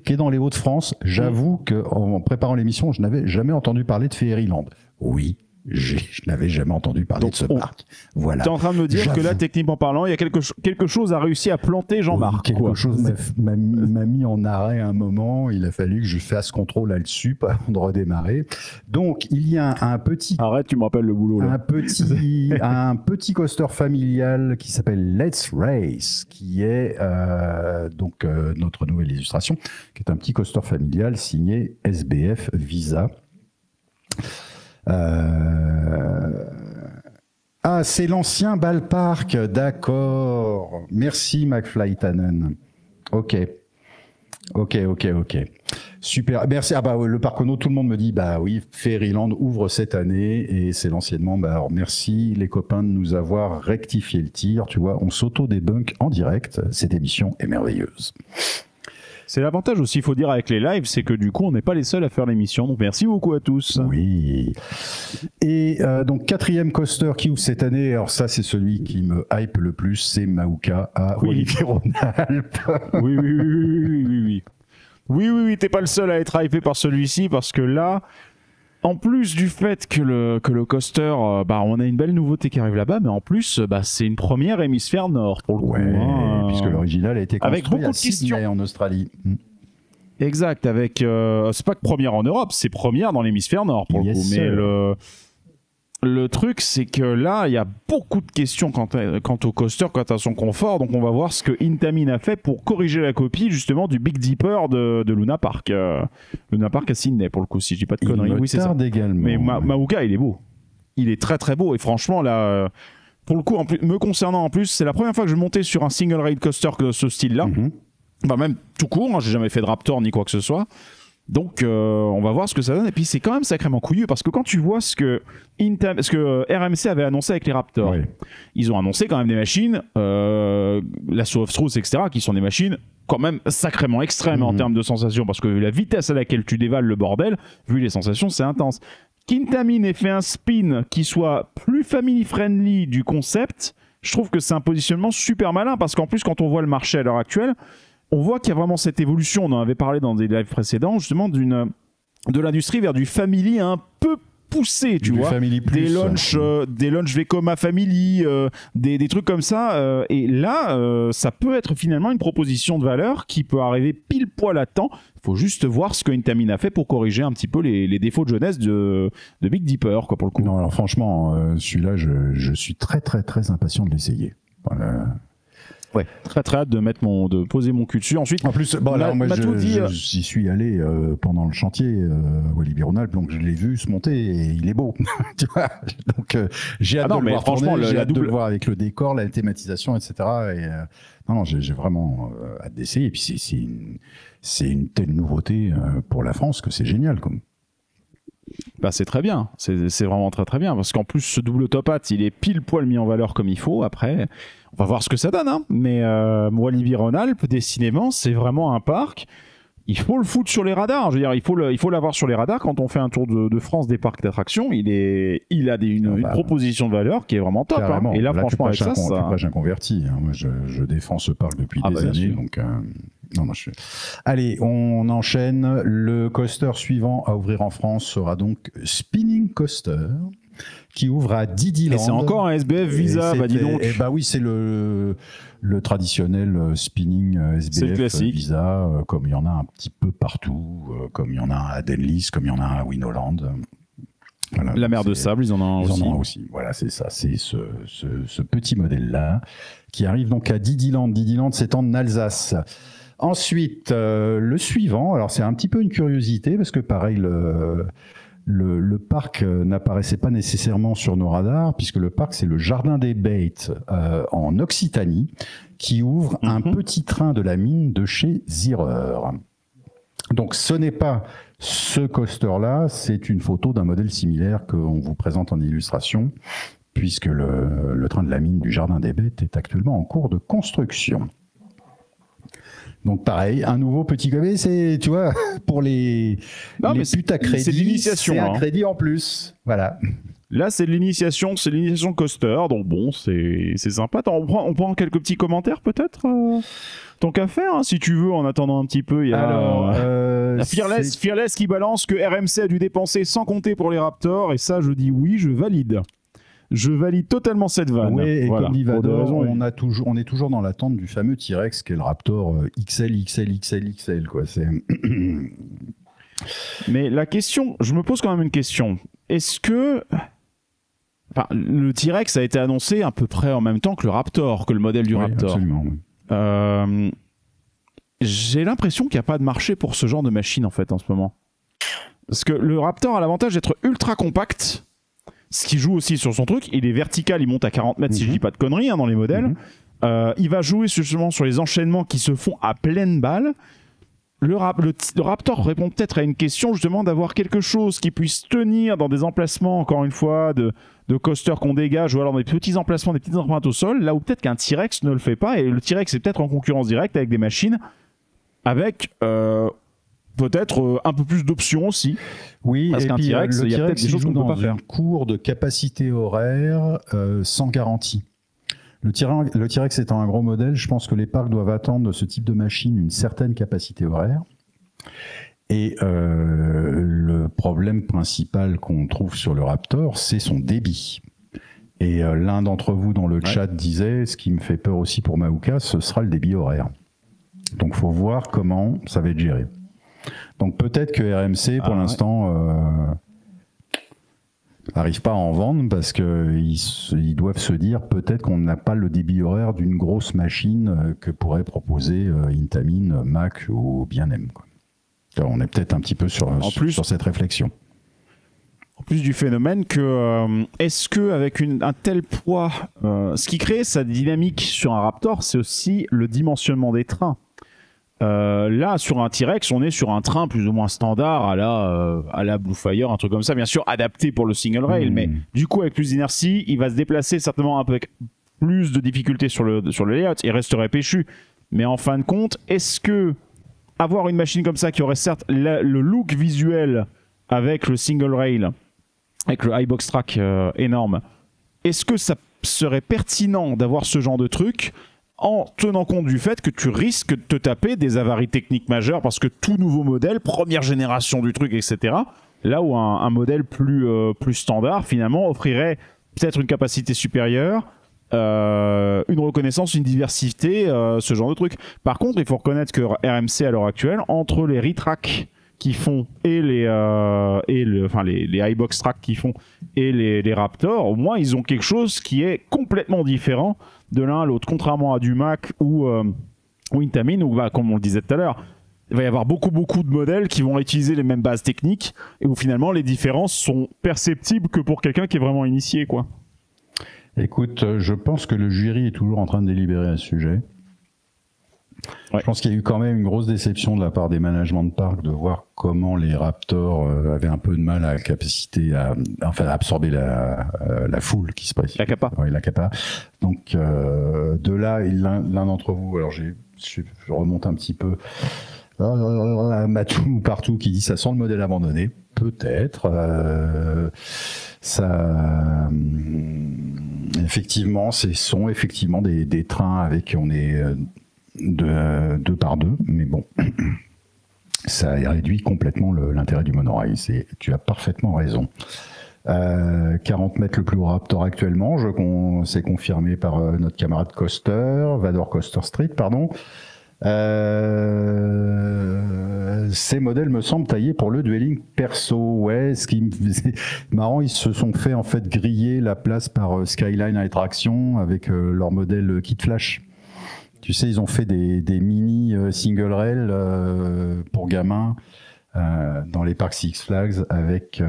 qui est dans les Hauts-de-France. J'avoue qu'en préparant l'émission, je n'avais jamais entendu parler de Fairyland. Oui. Je n'avais jamais entendu parler de ce parc. Voilà. Tu es en train de me dire que là, techniquement parlant, il y a quelque chose a réussi à planter Jean-Marc. Oui, quelque chose m'a mis en arrêt un moment. Il a fallu que je fasse contrôle là-dessus avant de redémarrer. Donc, il y a un petit... Arrête, tu me rappelles le boulot. Là. Un petit coaster familial qui s'appelle Let's Race, qui est notre nouvelle illustration, qui est un petit coaster familial signé SBF Visa. Ah, c'est l'ancien ballpark, d'accord. Merci McFly Tannen. Ok. Super. Merci. Ah bah le parc Ono, tout le monde me dit bah oui, Fairyland ouvre cette année et c'est l'anciennement. Bah alors merci les copains de nous avoir rectifié le tir. Tu vois, on s'auto-débunk en direct. Cette émission est merveilleuse. C'est l'avantage aussi, il faut dire, avec les lives, c'est que du coup, on n'est pas les seuls à faire l'émission. Donc, merci beaucoup à tous. Oui. Et donc, quatrième coaster qui ouvre cette année, alors ça, c'est celui qui me hype le plus, c'est Maouka à Olivier-Rhône-Alpes. Oui, t'es pas le seul à être hypé par celui-ci, parce que là, en plus du fait que le coaster, on a une belle nouveauté qui arrive là-bas, mais en plus, c'est une première hémisphère nord pour le coup. Puisque l'original a été construit avec beaucoup à de questions. Sydney en Australie. Exact, avec c'est pas que première en Europe, c'est première dans l'hémisphère nord pour le coup. Mais le truc, c'est que là, il y a beaucoup de questions quant au coaster, quant à son confort. Donc, on va voir ce que Intamin a fait pour corriger la copie, justement, du Big Dipper de Luna Park. Luna Park à Sydney, pour le coup, si je dis pas de conneries. Oui, c'est ça. Également. Mais Maouka, il est beau. Il est très, très beau. Et franchement, là, pour le coup, me concernant en plus, c'est la première fois que je montais sur un single ride coaster de ce style-là. Même tout court, hein, j'ai jamais fait de Raptor ni quoi que ce soit. Donc, on va voir ce que ça donne. Et puis, c'est quand même sacrément couillu parce que quand tu vois ce que RMC avait annoncé avec les Raptors, ils ont annoncé quand même des machines, l'Assault of Truth, etc., qui sont des machines quand même sacrément extrêmes en termes de sensations parce que la vitesse à laquelle tu dévales le bordel, vu les sensations, c'est intense. qu'Intamin ait fait un spin qui soit plus family-friendly du concept, je trouve que c'est un positionnement super malin parce qu'en plus, quand on voit le marché à l'heure actuelle, on voit qu'il y a vraiment cette évolution, on en avait parlé dans des lives précédents, justement, de l'industrie vers du family un peu poussé, tu vois, des launch Vekoma Family, des trucs comme ça, et là ça peut être finalement une proposition de valeur qui peut arriver pile poil à temps. Il faut juste voir ce que Intamin a fait pour corriger un petit peu les défauts de jeunesse de Big Dipper, quoi, pour le coup. Non, alors franchement, celui-là, je suis très très très impatient de l'essayer. Voilà. Ouais, très très hâte de poser mon cul dessus. Ensuite, en plus, bon, là, moi, j'y suis allé pendant le chantier Olivier-Rhône-Alpes, donc je l'ai vu se monter et il est beau. Tu vois, donc j'ai hâte de le voir tourner, j'ai hâte de le voir avec le décor, la thématisation, etc. Et non, j'ai vraiment hâte d'essayer. Et puis c'est une telle nouveauté pour la France que c'est génial, comme. Bah c'est très bien, c'est vraiment très très bien parce qu'en plus ce double top hat il est pile poil mis en valeur comme il faut. Après on va voir ce que ça donne, hein. Mais Olivier-Rhône-Alpes, décidément c'est vraiment un parc, il faut le foutre sur les radars. Je veux dire, il faut l'avoir sur les radars quand on fait un tour de France des parcs d'attractions. Il a une proposition de valeur qui est vraiment top, hein. Et là franchement avec ça, tu prêches un converti, hein. Moi je défends ce parc depuis des années, donc Non, Allez, on enchaîne. Le coaster suivant à ouvrir en France sera donc Spinning Coaster, qui ouvre à Didiland. Et c'est encore un SBF Visa, bah dis donc. Bah oui, c'est le traditionnel spinning SBF Visa, comme il y en a un petit peu partout, comme il y en a à Denlis, comme il y en a à Winoland. Voilà, la mer de sable, ils en ont aussi. En ont aussi. Voilà, c'est ça, c'est ce petit modèle-là qui arrive donc à Didiland. Didiland, c'est en Alsace. Ensuite, le suivant, alors c'est un petit peu une curiosité parce que pareil, le parc n'apparaissait pas nécessairement sur nos radars puisque le parc, c'est le Jardin des Bêtes en Occitanie qui ouvre un petit train de la mine de chez Zierer. Donc ce n'est pas ce coaster-là, c'est une photo d'un modèle similaire qu'on vous présente en illustration, puisque le train de la mine du Jardin des Bêtes est actuellement en cours de construction. Donc pareil, un nouveau petit gobelet, c'est, tu vois, pour les putes à crédit, c'est l'initiation, c'est un crédit en plus. Voilà. Là, c'est l'initiation coaster, donc bon, c'est sympa. On prend quelques petits commentaires peut-être tant qu'à faire, hein, si tu veux, en attendant un petit peu. Il y a la Fearless qui balance que RMC a dû dépenser sans compter pour les Raptors, et ça, je dis oui, je valide. Je valide totalement cette vanne. Oui, et voilà. Comme dit Vador, on est toujours dans l'attente du fameux T-Rex qui est le Raptor XL, quoi. Mais la question, je me pose quand même une question. Est-ce que... Enfin, le T-Rex a été annoncé à peu près en même temps que le Raptor, que le modèle du Raptor. Absolument, oui. J'ai l'impression qu'il n'y a pas de marché pour ce genre de machine en fait en ce moment. Parce que le Raptor a l'avantage d'être ultra compact, ce qui joue aussi sur son truc. Il est vertical, il monte à 40 mètres si je dis pas de conneries dans les modèles. Il va jouer justement sur les enchaînements qui se font à pleine balle. Le Raptor répond peut-être à une question justement d'avoir quelque chose qui puisse tenir dans des emplacements, encore une fois, de coaster qu'on dégage, ou alors des petits emplacements, des petites empreintes au sol, là où peut-être qu'un T-Rex ne le fait pas, et le T-Rex est peut-être en concurrence directe avec des machines avec peut-être un peu plus d'options aussi. Oui, parce qu'un T-Rex, il y a peut-être des choses qu'on ne peut pas faire. Cours de capacité horaire sans garantie. Le T-Rex étant un gros modèle, je pense que les parcs doivent attendre de ce type de machine une certaine capacité horaire. Et le problème principal qu'on trouve sur le Raptor, c'est son débit. Et l'un d'entre vous dans le chat disait, ce qui me fait peur aussi pour Maouka, ce sera le débit horaire. Donc il faut voir comment ça va être géré. Donc peut-être que RMC, pour l'instant, n'arrive pas à en vendre parce qu'ils doivent se dire peut-être qu'on n'a pas le débit horaire d'une grosse machine que pourrait proposer Intamin, Mac ou Bien-Aime. Alors, on est peut-être un petit peu sur cette réflexion. En plus du phénomène que est-ce que avec un tel poids, ce qui crée sa dynamique sur un Raptor, c'est aussi le dimensionnement des trains. Là, sur un T-Rex, on est sur un train plus ou moins standard à la Blue Fire, un truc comme ça, bien sûr adapté pour le single rail, mais du coup avec plus d'inertie, il va se déplacer certainement un peu avec plus de difficultés sur le layout. Il resterait péchu, mais en fin de compte, est-ce que avoir une machine comme ça qui aurait certes le look visuel avec le single rail, avec le high box track énorme, est-ce que ça serait pertinent d'avoir ce genre de truc en tenant compte du fait que tu risques de te taper des avaries techniques majeures parce que tout nouveau modèle, première génération du truc, etc. Là où un modèle plus standard, finalement, offrirait peut-être une capacité supérieure, une reconnaissance, une diversité, ce genre de truc. Par contre, il faut reconnaître que RMC, à l'heure actuelle, entre les retracks qui font et les highbox tracks qui font et les Raptors, au moins, ils ont quelque chose qui est complètement différent de l'un à l'autre, contrairement à du Mac ou Intamin, où, comme on le disait tout à l'heure, il va y avoir beaucoup de modèles qui vont utiliser les mêmes bases techniques et où finalement les différences sont perceptibles que pour quelqu'un qui est vraiment initié, quoi. Écoute, je pense que le jury est toujours en train de délibérer à ce sujet. Ouais. Je pense qu'il y a eu quand même une grosse déception de la part des managements de parc de voir comment les Raptors avaient un peu de mal à la capacité à absorber la foule qui se passe. La capa. Oui, la capa. Donc de là, l'un d'entre vous, alors je remonte un petit peu, Matou partout qui dit ça sent le modèle abandonné. Peut-être. Ça, effectivement, ce sont effectivement des trains avec, on est de 2 par 2, mais bon, ça réduit complètement l'intérêt du monorail. Tu as parfaitement raison. 40 mètres le plus haut Raptor actuellement, c'est confirmé par notre camarade Coaster, Vador Coaster Street, pardon. Ces modèles me semblent taillés pour le dueling perso. Ouais, ce qui c'est marrant, ils se sont fait en fait griller la place par Skyline Attraction avec leur modèle Kit Flash. Tu sais, ils ont fait des mini single rail pour gamins dans les parcs Six Flags avec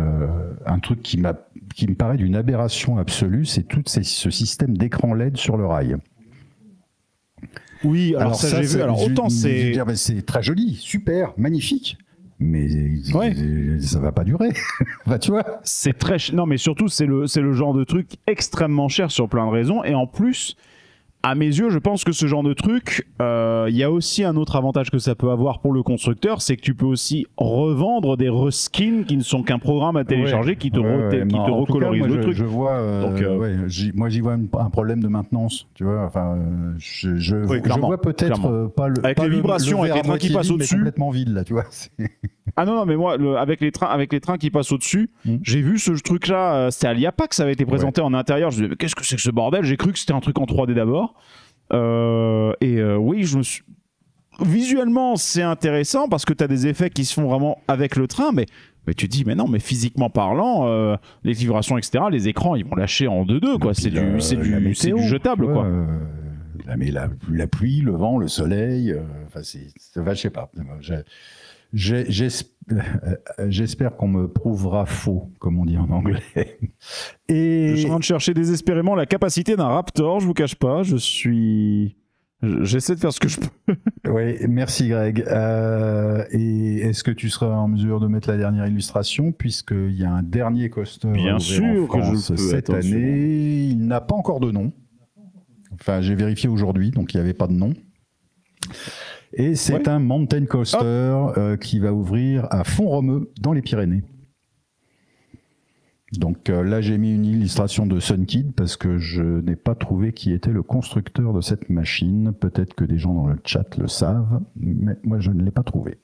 un truc qui me paraît d'une aberration absolue, c'est tout ce système d'écran LED sur le rail. Oui, alors ça j'ai vu. Alors autant c'est très joli, super, magnifique, mais ça va pas durer. Bah, tu vois. C'est très non, mais surtout c'est le genre de truc extrêmement cher sur plein de raisons, et en plus, à mes yeux, je pense que ce genre de truc, il y a aussi un autre avantage que ça peut avoir pour le constructeur, c'est que tu peux aussi revendre des reskins qui ne sont qu'un programme à télécharger qui te recolorise le truc. Je vois, moi j'y vois un problème de maintenance, tu vois. Enfin, je vois peut-être pas le avec pas les vibrations, avec les trains qui passent au-dessus, complètement vide là, tu vois. Ah non, mais moi, avec les trains qui passent au-dessus, j'ai vu ce truc-là, c'était à l'IAPA que ça avait été présenté en intérieur. Je me disais, qu'est-ce que c'est que ce bordel? J'ai cru que c'était un truc en 3D d'abord. Oui, visuellement, c'est intéressant parce que tu as des effets qui se font vraiment avec le train, mais tu te dis, mais non, mais physiquement parlant, les vibrations, etc., les écrans, ils vont lâcher en 2-2, quoi. C'est du jetable, quoi. Mais la pluie, le vent, le soleil, je sais pas. J'espère qu'on me prouvera faux, comme on dit en anglais. Et je suis en train de chercher désespérément la capacité d'un Raptor, je vous cache pas, j'essaie de faire ce que je peux. Oui, merci Greg. Et est-ce que tu seras en mesure de mettre la dernière illustration, puisqu'il y a un dernier coaster bien sûr en France que je peux, cette année. Il n'a pas encore de nom. Enfin, j'ai vérifié aujourd'hui, donc il n'y avait pas de nom. Et c'est un mountain coaster qui va ouvrir à Font-Romeu, dans les Pyrénées. Donc là, j'ai mis une illustration de Sunkid parce que je n'ai pas trouvé qui était le constructeur de cette machine. Peut-être que des gens dans le chat le savent, mais moi, je ne l'ai pas trouvé.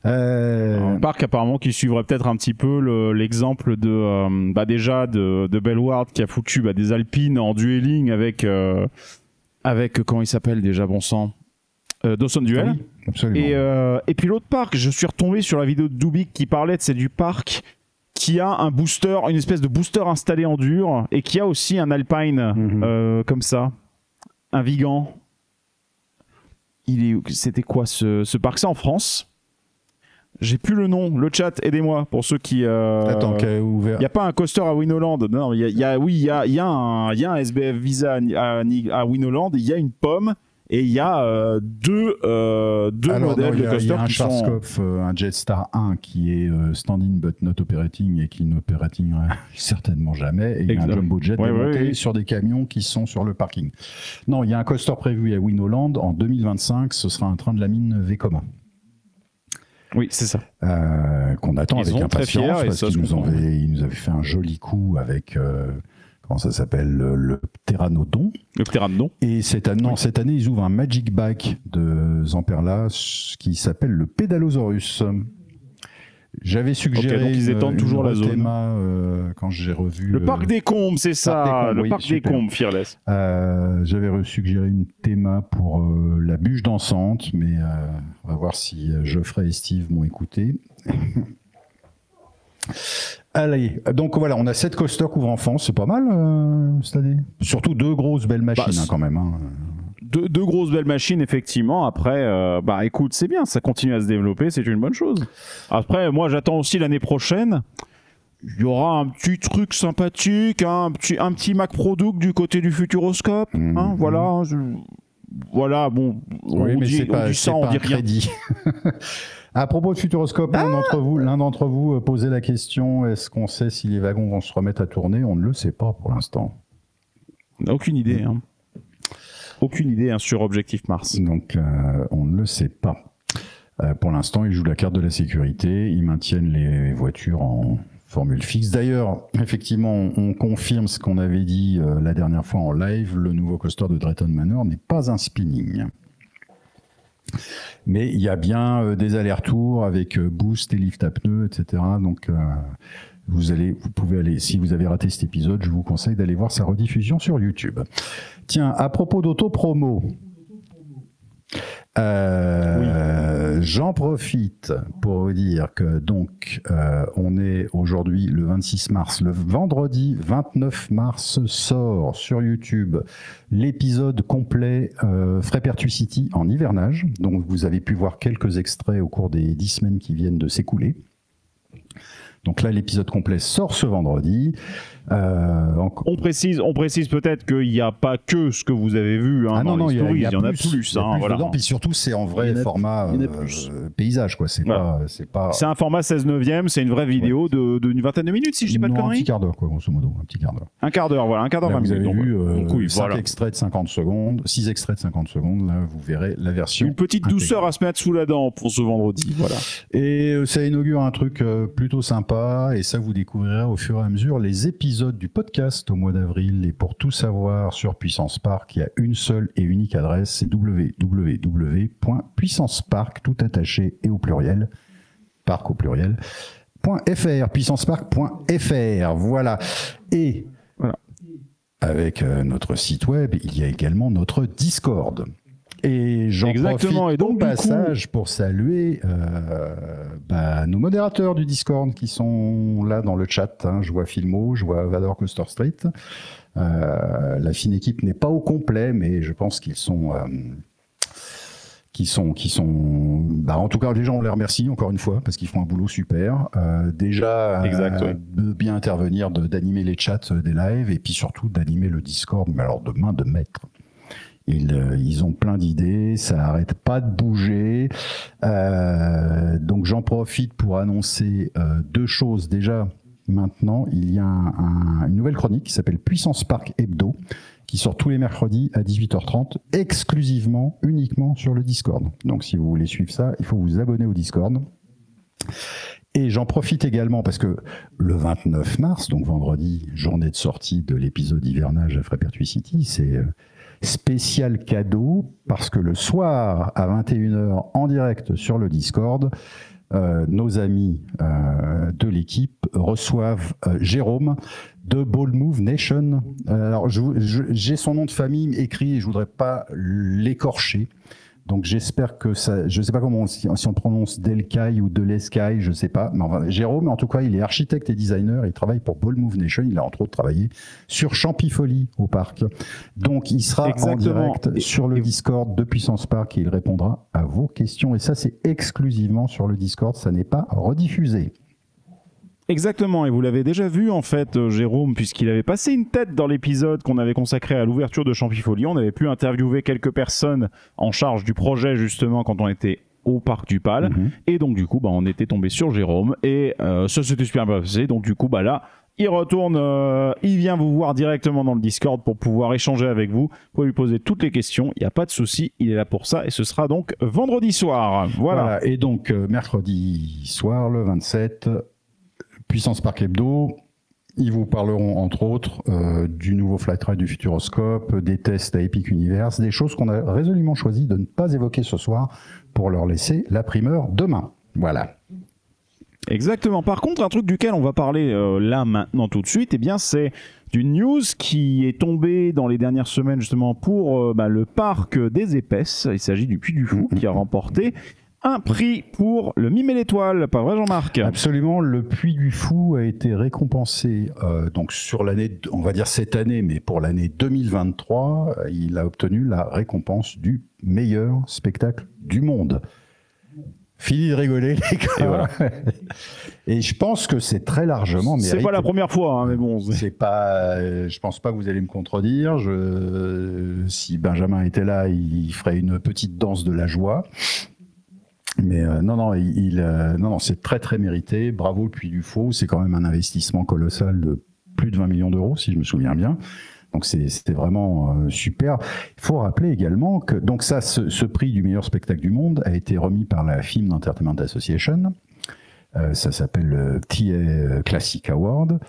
Un parc apparemment qui suivrait peut-être un petit peu l'exemple de déjà de Bellward qui a foutu des Alpines en dueling avec comment il s'appelle déjà, bon sang, Dawson Duel. Oui, absolument. Et puis l'autre parc, je suis retombé sur la vidéo de Dubik qui parlait c'est du parc qui a un booster, une espèce de booster installé en dur et qui a aussi un Alpine comme ça, un Vigan. C'était quoi ce parc? C'est en France. J'ai plus le nom. Le chat, aidez-moi pour ceux qui. Attends, qui a ouvert. Il n'y a pas un coaster à Winoland. Non, il y a un SBF Visa à Winoland. Il y a une pomme et il y a deux modèles de coaster. Il y a un Schwarzkopf, un Jetstar 1 qui est standing but not operating et qui n'opératingera certainement jamais. Et il y a un Jumbo Jet démonté sur des camions qui sont sur le parking. Non, il y a un coaster prévu à Winoland en 2025. Ce sera un train de la mine Vekoma. Oui, c'est ça. Qu'on attend avec impatience parce qu'ils nous avaient fait un joli coup avec comment ça s'appelle, le Pteranodon. Le Pteranodon. Et cette année, ils ouvrent un Magic Bike de Zamperla qui s'appelle le Pedalosaurus. J'avais suggéré donc ils étendent toujours la zone. Théma, quand j'ai revu le parc des Combes, c'est ça, le parc des Combes, Fearless. J'avais suggéré une théma pour la bûche dansante, mais on va voir si Geoffrey et Steve m'ont écouté. Allez, donc voilà, on a 7 coasters couvrent en France, c'est pas mal cette année. Surtout 2 grosses belles machines quand même. Deux grosses belles machines, effectivement. Après, écoute, c'est bien, ça continue à se développer, c'est une bonne chose. Après, moi, j'attends aussi l'année prochaine. Il y aura un petit truc sympathique, un petit Mac Product du côté du Futuroscope. Voilà. Voilà, bon, oui, on dit ça, on dit rien. À propos de Futuroscope, l'un d'entre vous posait la question, est-ce qu'on sait si les wagons vont se remettre à tourner? On ne le sait pas pour l'instant. On n'a aucune idée. Aucune idée sur Objectif Mars. Donc, on ne le sait pas. Pour l'instant, ils jouent la carte de la sécurité. Ils maintiennent les voitures en Formule fixe. D'ailleurs, effectivement, on confirme ce qu'on avait dit la dernière fois en live. Le nouveau coaster de Drayton Manor n'est pas un spinning. Mais il y a bien des allers-retours avec boost et lift à pneus, etc. Donc, vous pouvez aller, si vous avez raté cet épisode, je vous conseille d'aller voir sa rediffusion sur YouTube. Tiens, à propos d'auto-promo, j'en profite pour vous dire que donc on est aujourd'hui le 26 mars, le vendredi 29 mars sort sur YouTube l'épisode complet Frépertuis en hivernage. Donc vous avez pu voir quelques extraits au cours des 10 semaines qui viennent de s'écouler. Donc là, l'épisode complet sort ce vendredi. On précise peut-être qu'il n'y a pas que ce que vous avez vu dans les stories, il y en a plus. Voilà. Puis surtout, c'est en vrai format paysage, quoi. C'est un format 16/9, c'est une vraie vidéo d'une vingtaine de minutes, si je dis pas de conneries. Un petit quart d'heure, quoi, grosso modo. Un petit quart d'heure. Un quart d'heure, voilà, un quart d'heure, 20 minutes. Vous avez vu 5 extraits de 50 secondes, 6 extraits de 50 secondes. Là, vous verrez la version. Une petite douceur à se mettre sous la dent pour ce vendredi. Voilà. Et ça inaugure un truc plutôt sympa, et ça, vous découvrirez au fur et à mesure les épisodes du podcast au mois d'avril. Et pour tout savoir sur Puissance Park, il y a une seule et unique adresse, c'est www.puissancepark, tout attaché et au pluriel, parc au pluriel, .fr, puissancepark.fr, voilà. Et voilà. Avec notre site web, il y a également notre Discord. Et j'en profite et donc, au passage pour saluer nos modérateurs du Discord qui sont là dans le chat. Je vois Filmo, je vois Vador Coaster Street. La fine équipe n'est pas au complet, mais je pense qu'ils sont... en tout cas, les gens, on les remercie encore une fois parce qu'ils font un boulot super. De bien intervenir, d'animer les chats des lives et puis surtout d'animer le Discord, mais alors de main de maître. Ils ont plein d'idées, ça n'arrête pas de bouger. Donc j'en profite pour annoncer 2 choses. Déjà, maintenant, il y a une nouvelle chronique qui s'appelle Puissance Park Hebdo, qui sort tous les mercredis à 18h30, uniquement sur le Discord. Donc si vous voulez suivre ça, il faut vous abonner au Discord. Et j'en profite également parce que le 29 mars, donc vendredi, journée de sortie de l'épisode hivernage à Frépertuis City, c'est spécial cadeau parce que le soir à 21h en direct sur le Discord, nos amis de l'équipe reçoivent Jérôme de Ball Move Nation. Alors j'ai son nom de famille écrit et je voudrais pas l'écorcher. Donc j'espère que ça, je sais pas comment si on prononce Delkai ou Deleskai, je sais pas. Mais enfin, Jérôme, en tout cas, il est architecte et designer. Il travaille pour Ball Move Nation. Il a entre autres travaillé sur Champifolie au parc. Donc il sera en direct sur le Discord de Puissance Park et il répondra à vos questions. Et ça, c'est exclusivement sur le Discord. Ça n'est pas rediffusé. Exactement, et vous l'avez déjà vu en fait, Jérôme, puisqu'il avait passé une tête dans l'épisode qu'on avait consacré à l'ouverture de Champifolie. On avait pu interviewer quelques personnes en charge du projet justement quand on était au Parc du Pal, et donc du coup on était tombé sur Jérôme, et ça s'était super bien passé, donc du coup là, il retourne, il vient vous voir directement dans le Discord pour pouvoir échanger avec vous, vous pouvez lui poser toutes les questions, il n'y a pas de souci, il est là pour ça, et ce sera donc vendredi soir. Voilà. Et donc mercredi soir, le 27... Puissance Park Hebdo, ils vous parleront entre autres du nouveau Flight Ride du Futuroscope, des tests à Epic Universe, des choses qu'on a résolument choisi de ne pas évoquer ce soir pour leur laisser la primeur demain. Voilà. Exactement. Par contre, un truc duquel on va parler là maintenant tout de suite, c'est d'une news qui est tombée dans les dernières semaines justement pour le parc des Épaisses. Il s'agit du Puy du Fou qui a remporté un prix pour le Mime et l'étoile, pas vrai Jean-Marc? Absolument, le Puy du Fou a été récompensé donc sur l'année, on va dire cette année, mais pour l'année 2023, il a obtenu la récompense du meilleur spectacle du monde. Fini de rigoler, les gars. Et, voilà. Et je pense que c'est très largement mérité. C'est pas la première fois, mais bon. C'est pas. Je pense pas que vous allez me contredire. Si Benjamin était là, il ferait une petite danse de la joie. Mais non, c'est très très mérité. Bravo le Puy du Fou. C'est quand même un investissement colossal de plus de 20 millions d'euros, si je me souviens bien. Donc c'était vraiment super. Il faut rappeler également que donc ce prix du meilleur spectacle du monde a été remis par la Film Entertainment Association. Ça s'appelle le TA Classic Award.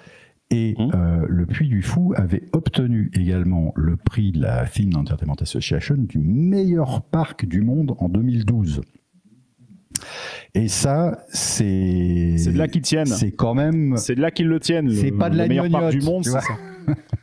Et le Puy du Fou avait obtenu également le prix de la Film Entertainment Association du meilleur parc du monde en 2012. Et ça, c'est de là qu'ils tiennent. C'est quand même. C'est de là qu'ils le tiennent. C'est pas de la meilleur parc gnognotte, du monde, c'est ça.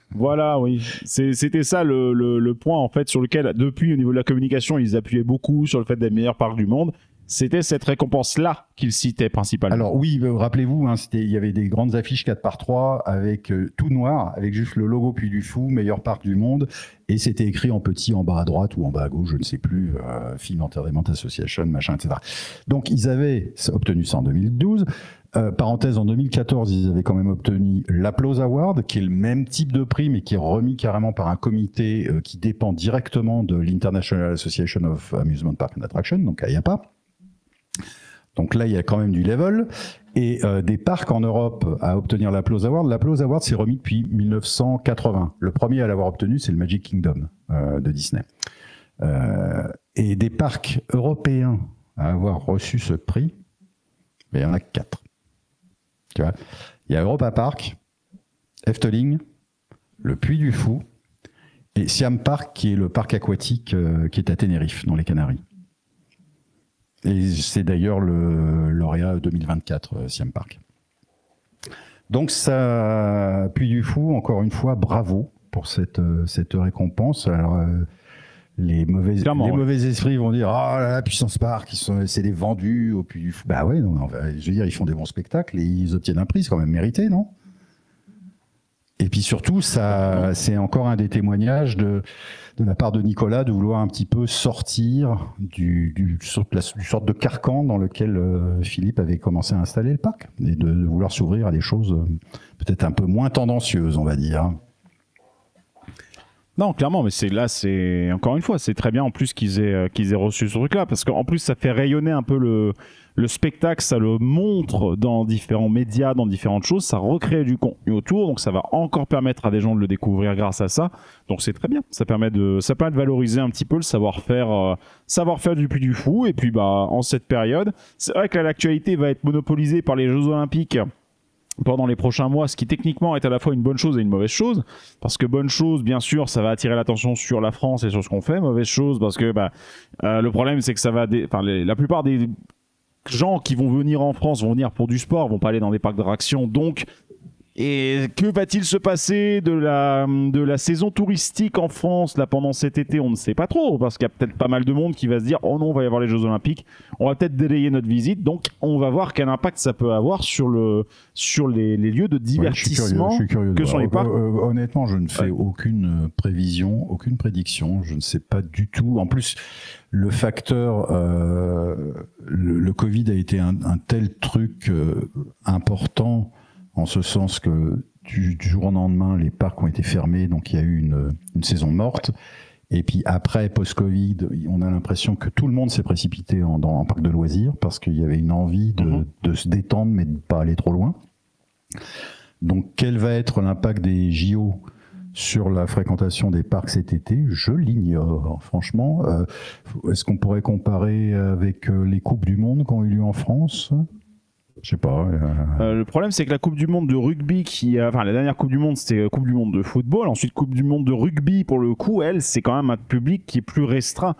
Voilà, oui. C'était ça le point en fait sur lequel, depuis au niveau de la communication, ils appuyaient beaucoup sur le fait d'être meilleur parc du monde. C'était cette récompense-là qu'ils citaient principalement. Alors oui, rappelez-vous, hein, il y avait des grandes affiches 4x3 avec tout noir, avec juste le logo Puy du Fou, meilleur parc du monde, et c'était écrit en petit en bas à droite ou en bas à gauche, je ne sais plus, Film Entertainment Association, machin, etc. Donc ils avaient obtenu ça en 2012. Parenthèse, en 2014, ils avaient quand même obtenu l'Applause Award, qui est le même type de prix, mais qui est remis carrément par un comité qui dépend directement de l'International Association of Amusement Park and Attraction, donc AIAPA. Donc là, il y a quand même du level. Et des parcs en Europe à obtenir l'Applause Award. L'Applause Award, c'est remis depuis 1980. Le premier à l'avoir obtenu, c'est le Magic Kingdom de Disney. Et des parcs européens à avoir reçu ce prix, il y en a 4. Tu vois, il y a Europa Park, Efteling, le Puy du Fou et Siam Park, qui est le parc aquatique qui est à Tenerife, dans les Canaries. Et c'est d'ailleurs le lauréat 2024, Siam Park. Donc ça, Puy du Fou, encore une fois, bravo pour cette récompense. Alors, les mauvais esprits vont dire « Ah, oh la Puissance Park, c'est des vendus au Puy du Fou. » Bah ouais, non, je veux dire, ils font des bons spectacles et ils obtiennent un prix, c'est quand même mérité, non? Et puis surtout, ça, c'est encore un des témoignages de la part de Nicolas de vouloir un petit peu sortir du sorte de carcan dans lequel Philippe avait commencé à installer le parc et de vouloir s'ouvrir à des choses peut-être un peu moins tendancieuses, on va dire. Non, clairement, mais c'est encore une fois, c'est très bien en plus qu'ils aient reçu ce truc-là, parce qu'en plus ça fait rayonner un peu le spectacle, ça le montre dans différents médias, dans différentes choses, ça recrée du contenu autour, donc ça va encore permettre à des gens de le découvrir grâce à ça. Donc c'est très bien, ça permet de valoriser un petit peu le savoir-faire du Puy du Fou. Et puis en cette période, c'est vrai que là, l'actualité va être monopolisée par les Jeux Olympiques pendant les prochains mois, ce qui techniquement est à la fois une bonne chose et une mauvaise chose, parce que bonne chose, bien sûr, ça va attirer l'attention sur la France et sur ce qu'on fait. Mauvaise chose, parce que le problème, c'est que ça va, la plupart des gens qui vont venir en France vont venir pour du sport, vont pas aller dans des parcs d'attractions, donc. Et que va-t-il se passer de la saison touristique en France là pendant cet été? On ne sait pas trop, parce qu'il y a peut-être pas mal de monde qui va se dire « Oh non, on va y avoir les Jeux Olympiques, on va peut-être délayer notre visite ». Donc on va voir quel impact ça peut avoir sur les lieux de divertissement je suis curieux que sont les parcs. Honnêtement, je ne fais aucune prévision, aucune prédiction, je ne sais pas du tout. En plus, le facteur, le Covid a été un tel truc important, en ce sens que du jour au lendemain, les parcs ont été fermés, donc il y a eu une saison morte. Et puis après, post-Covid, on a l'impression que tout le monde s'est précipité en parc de loisirs parce qu'il y avait une envie de se détendre, mais de ne pas aller trop loin. Donc quel va être l'impact des JO sur la fréquentation des parcs cet été? Je l'ignore, franchement. Est-ce qu'on pourrait comparer avec les Coupes du Monde qui ont eu lieu en France ? Je sais pas. Le problème, c'est que la Coupe du Monde de rugby, la dernière Coupe du Monde, c'était Coupe du Monde de football. Ensuite, Coupe du Monde de rugby, pour le coup, c'est quand même un public qui est plus restreint.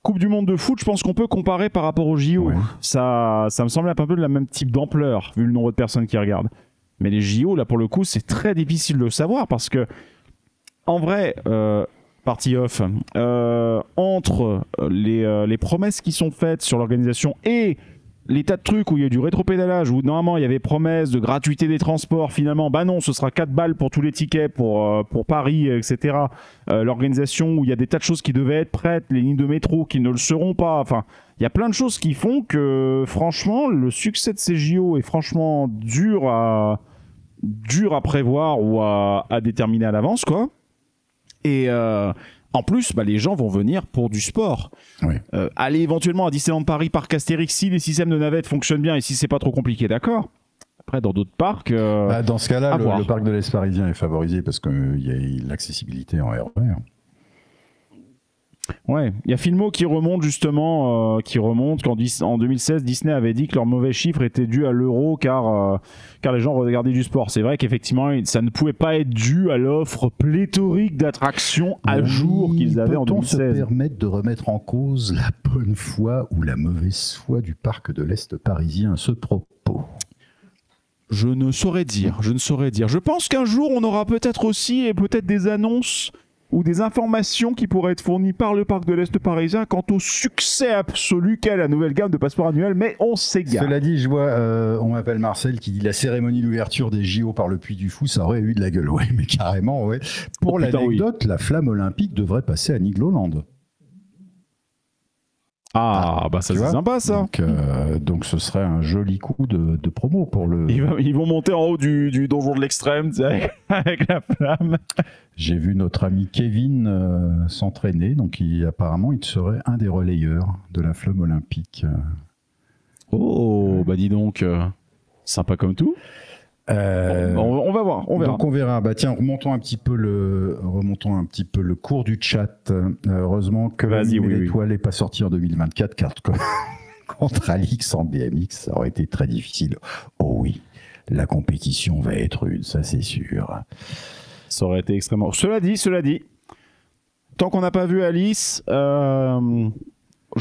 Coupe du Monde de foot, je pense qu'on peut comparer par rapport aux JO. Ouais. Ça me semble un peu de la même type d'ampleur, vu le nombre de personnes qui regardent. Mais les JO, là, pour le coup, c'est très difficile de le savoir parce que, en vrai, partie off, entre les promesses qui sont faites sur l'organisation et les tas de trucs où il y a du rétropédalage, où normalement il y avait promesse de gratuité des transports, finalement, non, ce sera 4 balles pour tous les tickets pour Paris, etc. L'organisation où il y a des tas de choses qui devaient être prêtes, les lignes de métro qui ne le seront pas, enfin, il y a plein de choses qui font que, franchement, le succès de ces JO est franchement dur à prévoir ou à déterminer à l'avance, quoi. Et en plus, les gens vont venir pour du sport. Oui. Aller éventuellement à Disneyland Paris, parc Astérix, si les systèmes de navettes fonctionnent bien et si c'est pas trop compliqué, d'accord. Après, dans d'autres parcs, dans ce cas-là, le parc de l'Est parisien est favorisé parce qu'il y a l'accessibilité en RER. Ouais, il y a Filmo qui remonte justement, en 2016, Disney avait dit que leurs mauvais chiffres étaient dus à l'euro car les gens regardaient du sport. C'est vrai qu'effectivement, ça ne pouvait pas être dû à l'offre pléthorique d'attractions à jour qu'ils avaient en 2016. Peut-on se permettre de remettre en cause la bonne foi ou la mauvaise foi du parc de l'Est parisien à ce propos? Je ne saurais dire. Je pense qu'un jour, on aura peut-être aussi des annonces ou des informations qui pourraient être fournies par le parc de l'Est parisien quant au succès absolu qu'est la nouvelle gamme de passeports annuels, mais on s'égare. Cela dit, je vois, on m'appelle Marcel qui dit la cérémonie d'ouverture des JO par le Puy du Fou, ça aurait eu de la gueule. Oui, mais carrément, ouais. Pour l'anecdote, la flamme olympique devrait passer à Nigloland. Ah, bah ça c'est sympa ça. Donc ce serait un joli coup de promo pour le... Ils vont monter en haut du donjon de l'extrême, avec la flamme. J'ai vu notre ami Kevin s'entraîner, donc apparemment il serait un des relayeurs de la flamme olympique. Oh, bah dis donc, sympa comme tout. On va voir, on verra. Donc on verra. Bah tiens, remontons un petit peu le cours du chat. Heureusement que l'étoile n'est pas sortie en 2024, car contre Alix en BMX, ça aurait été très difficile. Oh oui, la compétition va être rude, ça c'est sûr. Ça aurait été extrêmement... Cela dit, tant qu'on n'a pas vu Alice, je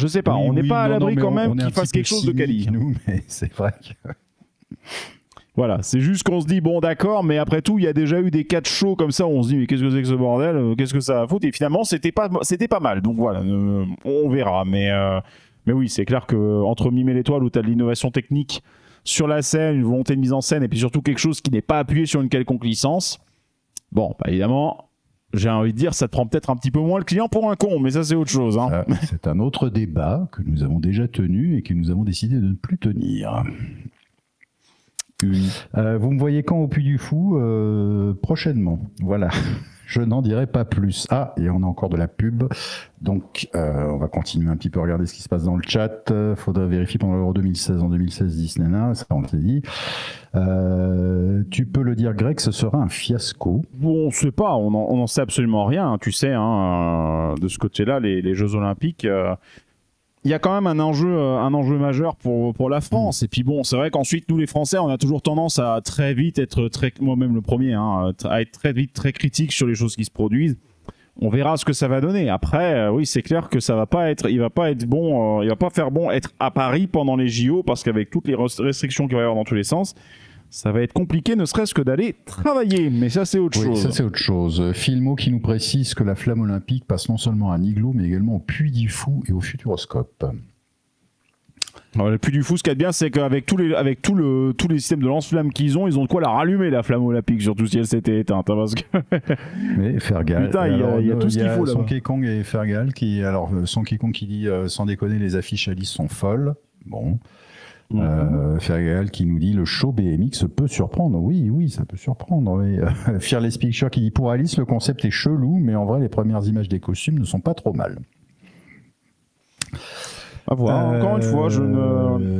sais pas, on n'est pas à l'abri quand même qu'il fasse quelque chose de quali. Nous, mais c'est vrai que... Voilà, c'est juste qu'on se dit, bon d'accord, mais après tout, il y a déjà eu des cas de show comme ça où on se dit, mais qu'est-ce que c'est que ce bordel, qu'est-ce que ça va foutre? Et finalement, c'était pas mal, donc voilà, on verra. Mais oui, c'est clair qu'entre Mime et l'étoile, où tu as de l'innovation technique sur la scène, une volonté de mise en scène, et puis surtout quelque chose qui n'est pas appuyé sur une quelconque licence, bon, bah, évidemment, j'ai envie de dire, ça te prend peut-être un petit peu moins le client pour un con, mais ça c'est autre chose. Hein. C'est un autre débat que nous avons déjà tenu et que nous avons décidé de ne plus tenir. Oui. Vous me voyez quand au Puy du Fou? Prochainement. Voilà. Je n'en dirai pas plus. Ah, et on a encore de la pub. Donc, on va continuer un petit peu à regarder ce qui se passe dans le chat. Faudrait vérifier pendant l'Euro 2016. En 2016, Disney, ça on te l'a dit. Tu peux le dire, Greg, ce sera un fiasco. Bon, on ne sait pas. On n'en sait absolument rien. Hein, tu sais, de ce côté-là, les Jeux Olympiques... il y a quand même un enjeu majeur pour la France. Et puis bon, c'est vrai qu'ensuite, nous les Français, on a toujours tendance à très vite être moi-même le premier, à être très vite très critique sur les choses qui se produisent. On verra ce que ça va donner. Après, oui, c'est clair que ça va pas être, il va pas être bon, il va pas faire bon être à Paris pendant les JO parce qu'avec toutes les restrictions qu'il va y avoir dans tous les sens, ça va être compliqué, ne serait-ce que d'aller travailler. Mais ça, c'est autre chose. Ça, c'est autre chose. Filmo qui nous précise que la flamme olympique passe non seulement à Niglo, mais également au Puy du Fou et au Futuroscope. Alors, le Puy du Fou, ce qu'il y a de bien, c'est qu'avec tous les systèmes de lance-flammes qu'ils ont, ils ont de quoi la rallumer, la flamme olympique, surtout si elle s'était éteinte. Parce que... Mais Fergal. Putain, il y a tout ce qu'il faut là. Son Kong et Fergal qui, alors, son Kong qui dit, sans déconner, les affiches Alice sont folles. Bon. Fergal qui nous dit le show BMX peut surprendre. Oui, ça peut surprendre. Oui. Fearless Picture qui dit pour Alice le concept est chelou, mais en vrai les premières images des costumes ne sont pas trop mal. À voir. Encore une fois,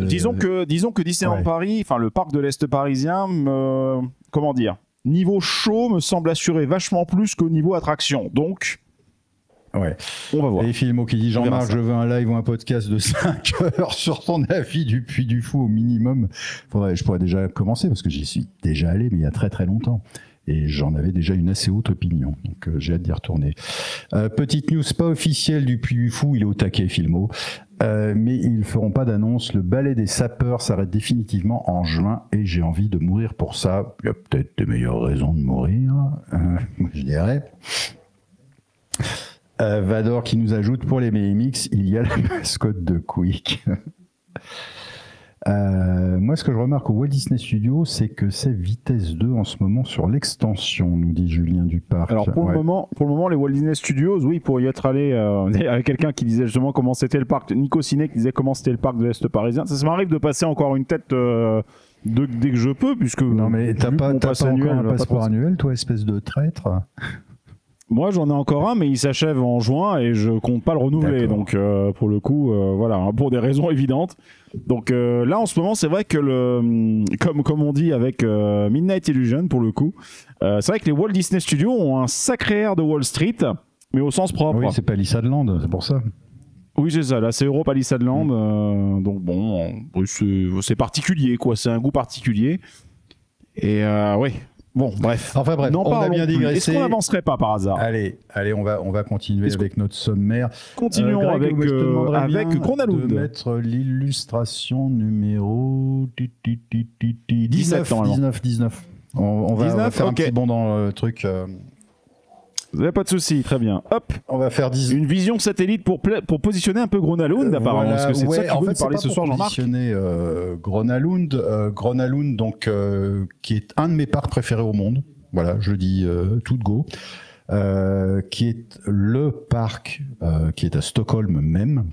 disons que Disneyland Paris, enfin le parc de l'Est parisien, comment dire, niveau show me semble assurer vachement plus qu'au niveau attraction. Donc. Ouais. On va voir. Et Filmo qui dit Jean-Marc, je veux un live ou un podcast de 5 heures sur ton avis du Puy du Fou au minimum. Je pourrais déjà commencer parce que j'y suis déjà allé, mais il y a très très longtemps. Et j'en avais déjà une assez haute opinion. Donc j'ai hâte d'y retourner. Petite news pas officielle du Puy du Fou, il est au taquet, Filmo. Mais ils ne feront pas d'annonce. Le ballet des sapeurs s'arrête définitivement en juin et j'ai envie de mourir pour ça. Il y a peut-être des meilleures raisons de mourir, je dirais. Vador qui nous ajoute pour les BMX, il y a la mascotte de Quick. Moi, ce que je remarque au Walt Disney Studios, c'est que c'est vitesse 2 en ce moment sur l'extension, nous dit Julien Duparc. Alors pour le moment, les Walt Disney Studios, oui, pour y être allé avec quelqu'un qui disait justement comment c'était le parc, Nico Ciné qui disait comment c'était le parc de l'Est parisien. Ça m'arrive de passer encore une tête dès que je peux, puisque non mais t'as pas encore un passeport annuel, toi, espèce de traître. Moi, j'en ai encore un, mais il s'achève en juin et je compte pas le renouveler. Donc, pour le coup, voilà, hein, pour des raisons évidentes. Donc là, en ce moment, c'est vrai que comme on dit avec Midnight Illusion, pour le coup, c'est vrai que les Walt Disney Studios ont un sacré air de Wall Street. mais au sens propre. Oui, c'est Palisadeland, c'est pour ça. Oui, c'est ça. Là, c'est Euro Palisadeland. Donc bon, c'est particulier, quoi. C'est un goût particulier. Et ouais. Bon, bref. Enfin bref, on a bien digressé. Est-ce qu'on n'avancerait pas par hasard? Allez, on va continuer avec notre sommaire. Continuons Greg, avec Gronalund. De mettre l'illustration numéro 19. On va faire un petit bond dans le truc. Vous n'avez pas de souci, très bien. Hop, on va faire une vision satellite pour positionner un peu Gronalund apparemment, voilà, parce que c'est de ça que tu veux nous parler ce soir, Jean-Marc. Positionner Gronalund, donc qui est un de mes parcs préférés au monde. Voilà, je dis tout de go. Qui est le parc qui est à Stockholm même.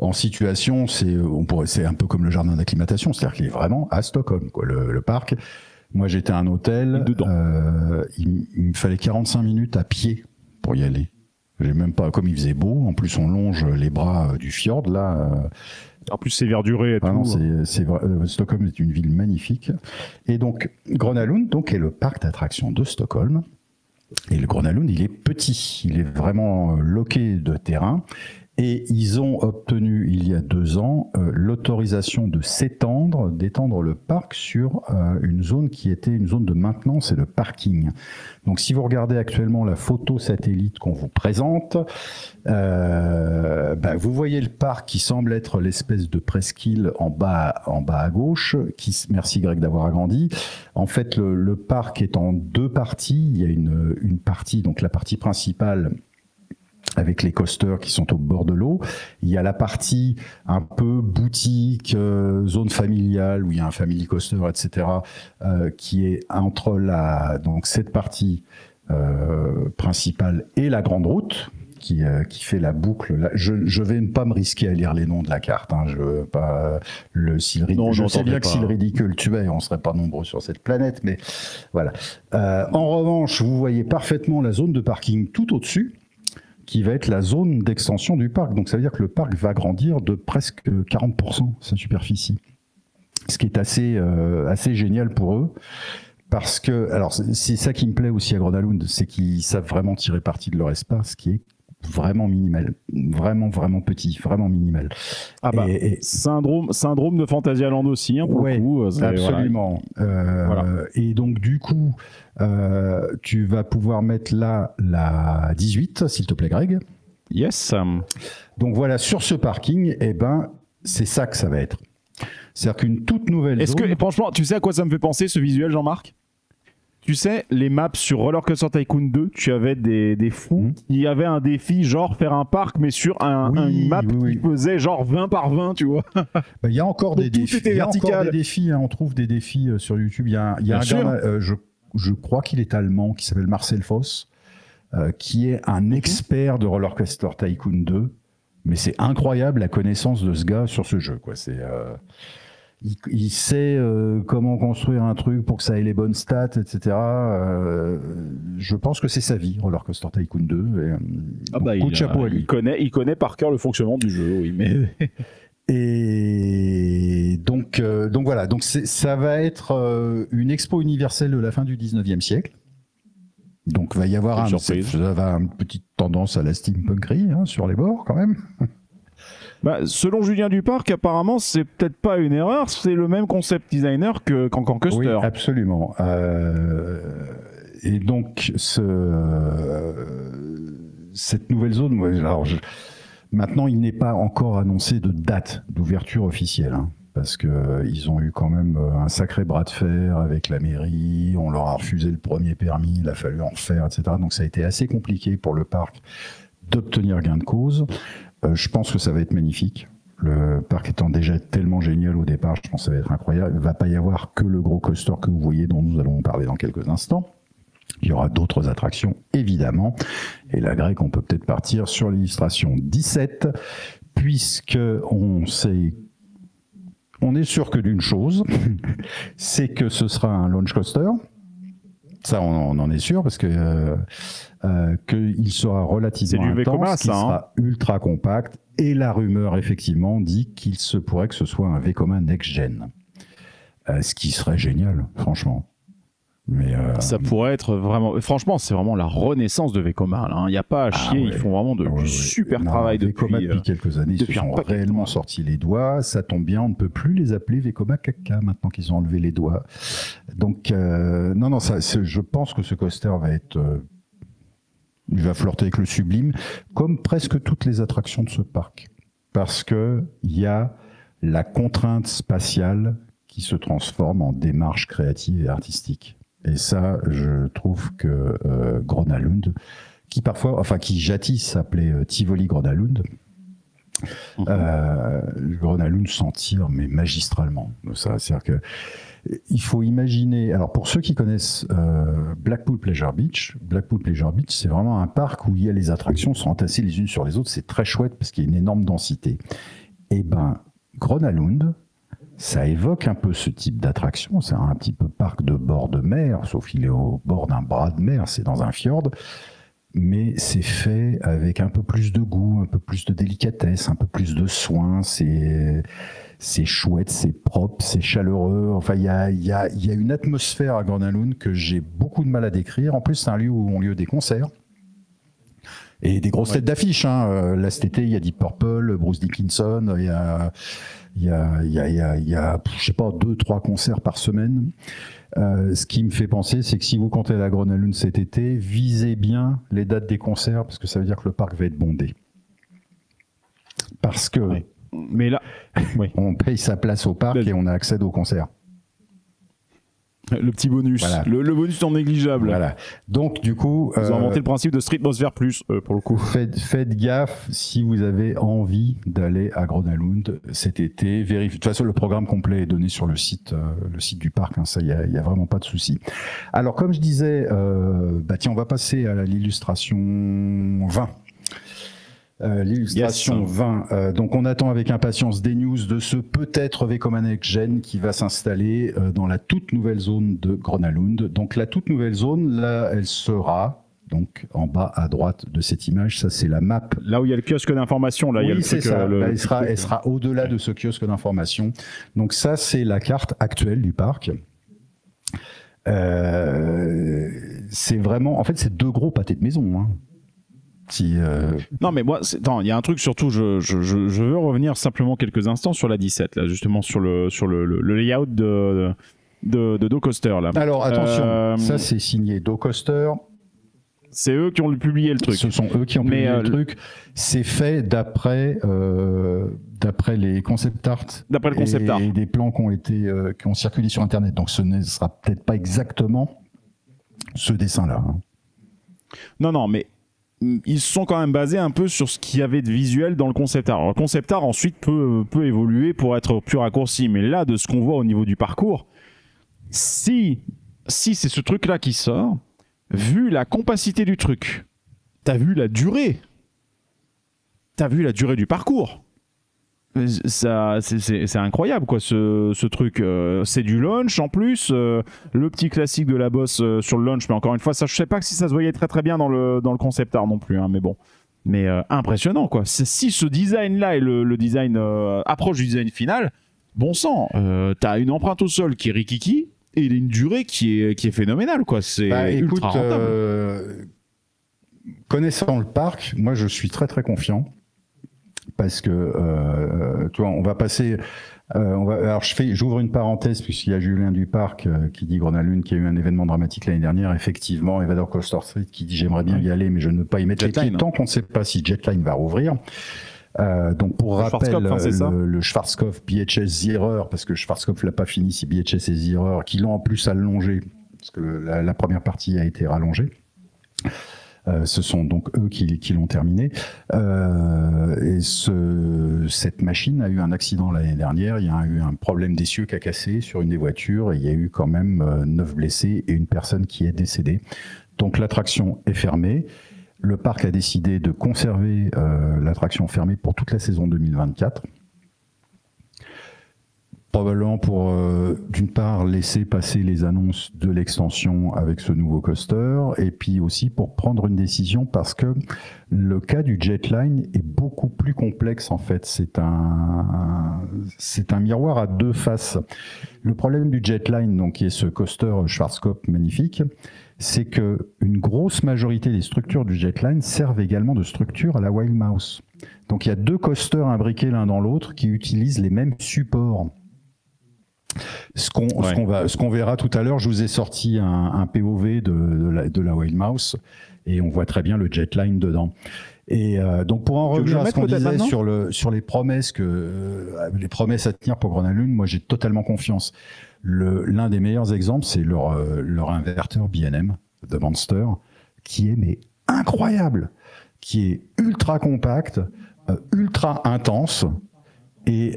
En situation, c'est un peu comme le jardin d'acclimatation, c'est-à-dire qu'il est vraiment à Stockholm, quoi, le parc. Moi, j'étais à un hôtel. Il me fallait 45 minutes à pied pour y aller. J'ai même pas, comme il faisait beau. En plus, on longe les bras du fjord là. En plus, c'est verduré et tout. Non, Stockholm est une ville magnifique. Et donc, Gronalund, donc, est le parc d'attractions de Stockholm. Et le Gronalund, il est petit. Il est vraiment loqué de terrain. Et ils ont obtenu, il y a 2 ans, l'autorisation d'étendre le parc sur une zone qui était une zone de maintenance et de parking. Donc si vous regardez actuellement la photo satellite qu'on vous présente, vous voyez le parc qui semble être l'espèce de presqu'île en bas à gauche. Merci Greg d'avoir agrandi. En fait, le parc est en 2 parties. Il y a une partie, donc la partie principale, avec les coasters qui sont au bord de l'eau. Il y a la partie un peu boutique, zone familiale, où il y a un family coaster, etc., qui est entre donc cette partie principale et la grande route, qui fait la boucle. Là, je vais ne pas me risquer à lire les noms de la carte. Hein, je veux pas je sais bien que si le ridicule tuait, on serait pas nombreux sur cette planète, mais voilà. En revanche, vous voyez parfaitement la zone de parking tout au-dessus, qui va être la zone d'extension du parc. Donc ça veut dire que le parc va grandir de presque 40% sa superficie. Ce qui est assez génial pour eux. Parce que, alors c'est ça qui me plaît aussi à Gronalund, c'est qu'ils savent vraiment tirer parti de leur espace, qui est vraiment minimal, vraiment petit, vraiment minimal. Ah bah, syndrome de Phantasialand aussi, hein, pour le coup. Absolument. Voilà. Et donc du coup, tu vas pouvoir mettre là la 18, s'il te plaît, Greg. Yes. Donc voilà, sur ce parking, c'est ça que ça va être. C'est-à-dire qu'une toute nouvelle zone... Franchement, tu sais à quoi ça me fait penser, ce visuel, Jean-Marc? Tu sais, les maps sur Roller Coaster Tycoon 2, tu avais des fous. Il y avait un défi, genre faire un parc, mais sur une map qui faisait genre 20 par 20, tu vois. Il y a encore des défis. Il y a encore des défis, hein, on trouve des défis sur YouTube. Il y a un gars, je crois qu'il est allemand, qui s'appelle Marcel Voss, qui est un expert de Roller Coaster Tycoon 2. Mais c'est incroyable la connaissance de ce gars sur ce jeu, quoi. Il sait comment construire un truc pour que ça ait les bonnes stats, etc. Je pense que c'est sa vie, Roller Coaster Tycoon 2. Coup de chapeau à lui. Il connaît par cœur le fonctionnement du jeu, oui. Mais... Et donc voilà. Donc ça va être une expo universelle de la fin du 19e siècle. Donc va y avoir une petite tendance à la steampunkerie, hein, sur les bords quand même. Selon Julien Duparc, apparemment, c'est peut-être pas une erreur, c'est le même concept designer qu'en Cancan Coaster. Oui, absolument. Et donc, cette nouvelle zone, maintenant, il n'est pas encore annoncé de date d'ouverture officielle, hein, parce qu'ils ont eu quand même un sacré bras de fer avec la mairie, on leur a refusé le premier permis, il a fallu en refaire, etc. Donc ça a été assez compliqué pour le parc d'obtenir gain de cause. Je pense que ça va être magnifique. Le parc étant déjà tellement génial au départ, je pense que ça va être incroyable. Il ne va pas y avoir que le gros coaster que vous voyez, dont nous allons parler dans quelques instants. Il y aura d'autres attractions, évidemment. Et là, Greg, on peut peut-être partir sur l'illustration 17, puisque on est sûr que d'une chose, c'est que ce sera un launch coaster. Ça, on en est sûr, parce que qu'il sera relativement intense, qu'il sera ultra compact, et la rumeur, effectivement, dit qu'il se pourrait que ce soit un Vekoma Next Gen. Ce qui serait génial, franchement. Mais ça pourrait être vraiment... Franchement, c'est vraiment la renaissance de Vekoma. Il n'y a pas à chier, ouais. ils font vraiment du super travail Vekoma, depuis quelques années, ils se sont réellement sortis les doigts. Ça tombe bien, on ne peut plus les appeler Vekoma Caca maintenant qu'ils ont enlevé les doigts. Donc, non, je pense que ce coaster va être... il va flirter avec le sublime, comme presque toutes les attractions de ce parc. Parce qu'il y a la contrainte spatiale qui se transforme en démarche créative et artistique. Et ça, je trouve que Grönalund, qui jadis s'appelait Tivoli Grönalund, Grönalund s'en tire, mais magistralement. Ça, c'est-à-dire que il faut imaginer. Alors, pour ceux qui connaissent Blackpool Pleasure Beach, c'est vraiment un parc où il y a les attractions sont entassées les unes sur les autres. C'est très chouette parce qu'il y a une énorme densité. Et ben, Grönalund, ça évoque un peu ce type d'attraction. C'est un petit peu parc de bord de mer, sauf qu'il est au bord d'un bras de mer, c'est dans un fjord. Mais c'est fait avec un peu plus de goût, un peu plus de délicatesse, un peu plus de soin. C'est chouette, c'est propre, c'est chaleureux. Enfin, il y a une atmosphère à Grönalund que j'ai beaucoup de mal à décrire. En plus, c'est un lieu où ont lieu des concerts. Et des grosses têtes d'affiche. Là, cet été, il y a Deep Purple, Bruce Dickinson, il y a je sais pas, 2-3 concerts par semaine. Ce qui me fait penser, c'est que si vous comptez la Grönalund cet été, visez bien les dates des concerts, parce que ça veut dire que le parc va être bondé. Parce que mais là, on paye sa place au parc et on a accès aux concerts. Le petit bonus, voilà. le bonus non négligeable. Voilà. Donc du coup, ils ont inventé le principe de Streetmosphere Plus pour le coup. Faites gaffe si vous avez envie d'aller à Grönalund cet été. Vérifiez. De toute façon, le programme complet est donné sur le site du parc. Ça, il y a vraiment pas de souci. Alors, comme je disais, tiens, on va passer à l'illustration 20. L'illustration 20. Donc on attend avec impatience des news de ce peut-être Vekoma Next Gen qui va s'installer dans la toute nouvelle zone de Grönalund. Donc la toute nouvelle zone, là, elle sera donc en bas à droite de cette image. Ça, c'est la map. Là où il y a le kiosque d'information. Là, oui, il y a le c'est truc, ça. Elle sera au-delà de ce kiosque d'information. Donc ça, c'est la carte actuelle du parc. C'est vraiment... En fait, c'est 2 gros pâtés de maison, hein. Non mais moi, il y a un truc surtout, je veux revenir simplement quelques instants sur la 17 là, justement sur le layout de DoCoaster là. Alors attention, ça c'est signé DoCoaster. C'est eux qui ont publié le truc. Ce sont eux qui ont publié le truc. C'est fait d'après les concept art. D'après le concept art. Et des plans qui ont circulé sur Internet. Donc ce ne sera peut-être pas exactement ce dessin-là. Hein. Non, mais ils se sont quand même basés un peu sur ce qu'il y avait de visuel dans le concept art. Alors, le concept art ensuite peut évoluer pour être plus raccourci, mais là, de ce qu'on voit au niveau du parcours, si c'est ce truc-là qui sort, vu la compacité du truc, t'as vu la durée du parcours. Ça, c'est incroyable quoi ce truc. C'est du launch en plus, le petit classique de la bosse sur le launch, mais encore une fois ça, je sais pas si ça se voyait très très bien dans le concept art non plus, hein, mais bon, mais impressionnant quoi. Si ce design là est le design approche du design final, bon sang, t'as une empreinte au sol qui est rikiki et une durée qui est phénoménale quoi. C'est ultra rentable. Connaissant le parc, moi je suis très très confiant. Parce que, tu vois, on va passer... alors, j'ouvre une parenthèse, puisqu'il y a Julien Duparc qui dit Grönalund, qui a eu un événement dramatique l'année dernière. Effectivement, Evader Coaster Street qui dit j'aimerais bien y aller, mais je ne veux pas y mettre les pieds tant qu'on ne sait pas si Jetline va rouvrir. Donc, pour rappel, le Schwarzkopf BHS Zierer, parce que Schwarzkopf l'a pas fini, si BHS et Zierer, qui l'ont en plus allongé, parce que la première partie a été rallongée. Ce sont donc eux qui l'ont terminé. Et cette machine a eu un accident l'année dernière. Il y a eu un problème d'essieu qui a cassé sur une des voitures. Et il y a eu quand même 9 blessés et une personne qui est décédée. Donc l'attraction est fermée. Le parc a décidé de conserver l'attraction fermée pour toute la saison 2024. probablement pour, d'une part, laisser passer les annonces de l'extension avec ce nouveau coaster, et puis aussi pour prendre une décision, parce que le cas du Jetline est beaucoup plus complexe en fait. C'est un miroir à deux faces. Le problème du Jetline, donc, qui est ce coaster Schwarzkopf magnifique, c'est que une grosse majorité des structures du Jetline servent également de structure à la Wild Mouse. Donc il y a deux coasters imbriqués l'un dans l'autre qui utilisent les mêmes supports. Ce qu'on verra tout à l'heure, je vous ai sorti un POV de la Wild Mouse et on voit très bien le Jetline dedans. Et donc pour en revenir à ce qu'on disait sur les promesses à tenir pour Grenalune, moi j'ai totalement confiance. L'un des meilleurs exemples, c'est leur inverteur B&M de Monster, qui est mais incroyable, qui est ultra compact, ultra intense. Et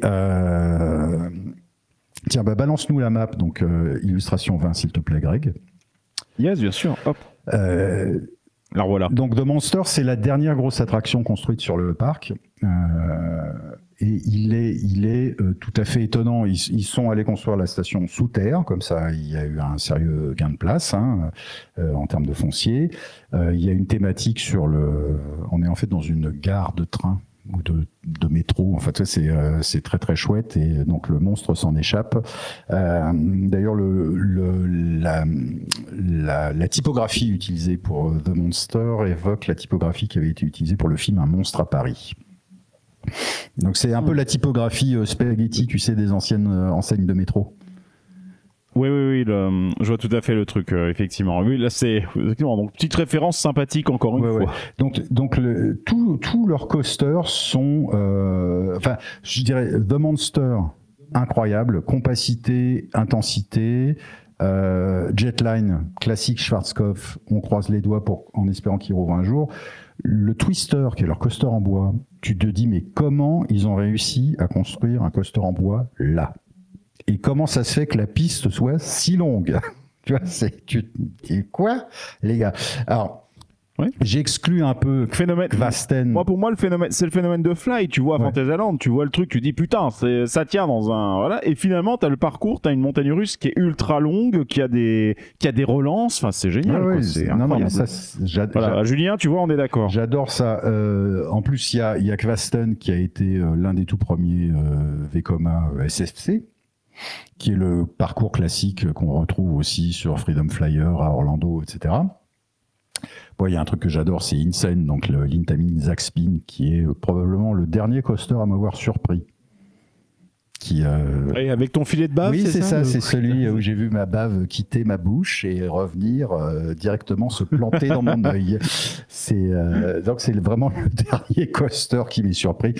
tiens, balance-nous la map, donc illustration 20 s'il te plaît, Greg. Yes, bien sûr. Hop. La voilà. Donc The Monster, c'est la dernière grosse attraction construite sur le parc. Et il est tout à fait étonnant. Ils sont allés construire la station sous terre, comme ça il y a eu un sérieux gain de place en termes de foncier. Il y a une thématique on est en fait dans une gare de train ou de métro. En fait, c'est très très chouette et donc le monstre s'en échappe. D'ailleurs, la typographie utilisée pour The Monster évoque la typographie qui avait été utilisée pour le film Un monstre à Paris. Donc c'est un peu la typographie spaghetti, tu sais, des anciennes enseignes de métro. Oui, je vois tout à fait le truc, effectivement. Oui, là c'est effectivement donc petite référence sympathique encore une fois. Ouais. Donc tous leurs coasters sont, je dirais The Monster incroyable, compacité, intensité. Jetline classique Schwarzkopf, on croise les doigts en espérant qu'il rouvre un jour. Le Twister, qui est leur coaster en bois, tu te dis mais comment ils ont réussi à construire un coaster en bois là? Et comment ça se fait que la piste soit si longue? Tu vois, tu dis quoi, les gars? Alors, j'exclus un peu Kvasten. Moi, pour moi, c'est le phénomène de Fly. Tu vois, à Fantasyland, tu vois le truc, tu dis putain, ça tient dans un, voilà. Et finalement, t'as le parcours, t'as une montagne russe qui est ultra longue, qui a des relances. Enfin, c'est génial. C'est incroyable. Voilà, Julien, tu vois, on est d'accord. J'adore ça. En plus, il y a Kvasten qui a été l'un des tout premiers Vekoma SFC, qui est le parcours classique qu'on retrouve aussi sur Freedom Flyer à Orlando, etc. Bon, il y a un truc que j'adore, c'est Insane, donc l'Intamin Zaxpin, qui est probablement le dernier coaster à m'avoir surpris. Et avec ton filet de bave, oui, c'est ça, c'est celui où j'ai vu ma bave quitter ma bouche et revenir directement se planter dans mon œil. Donc c'est vraiment le dernier coaster qui m'est surpris.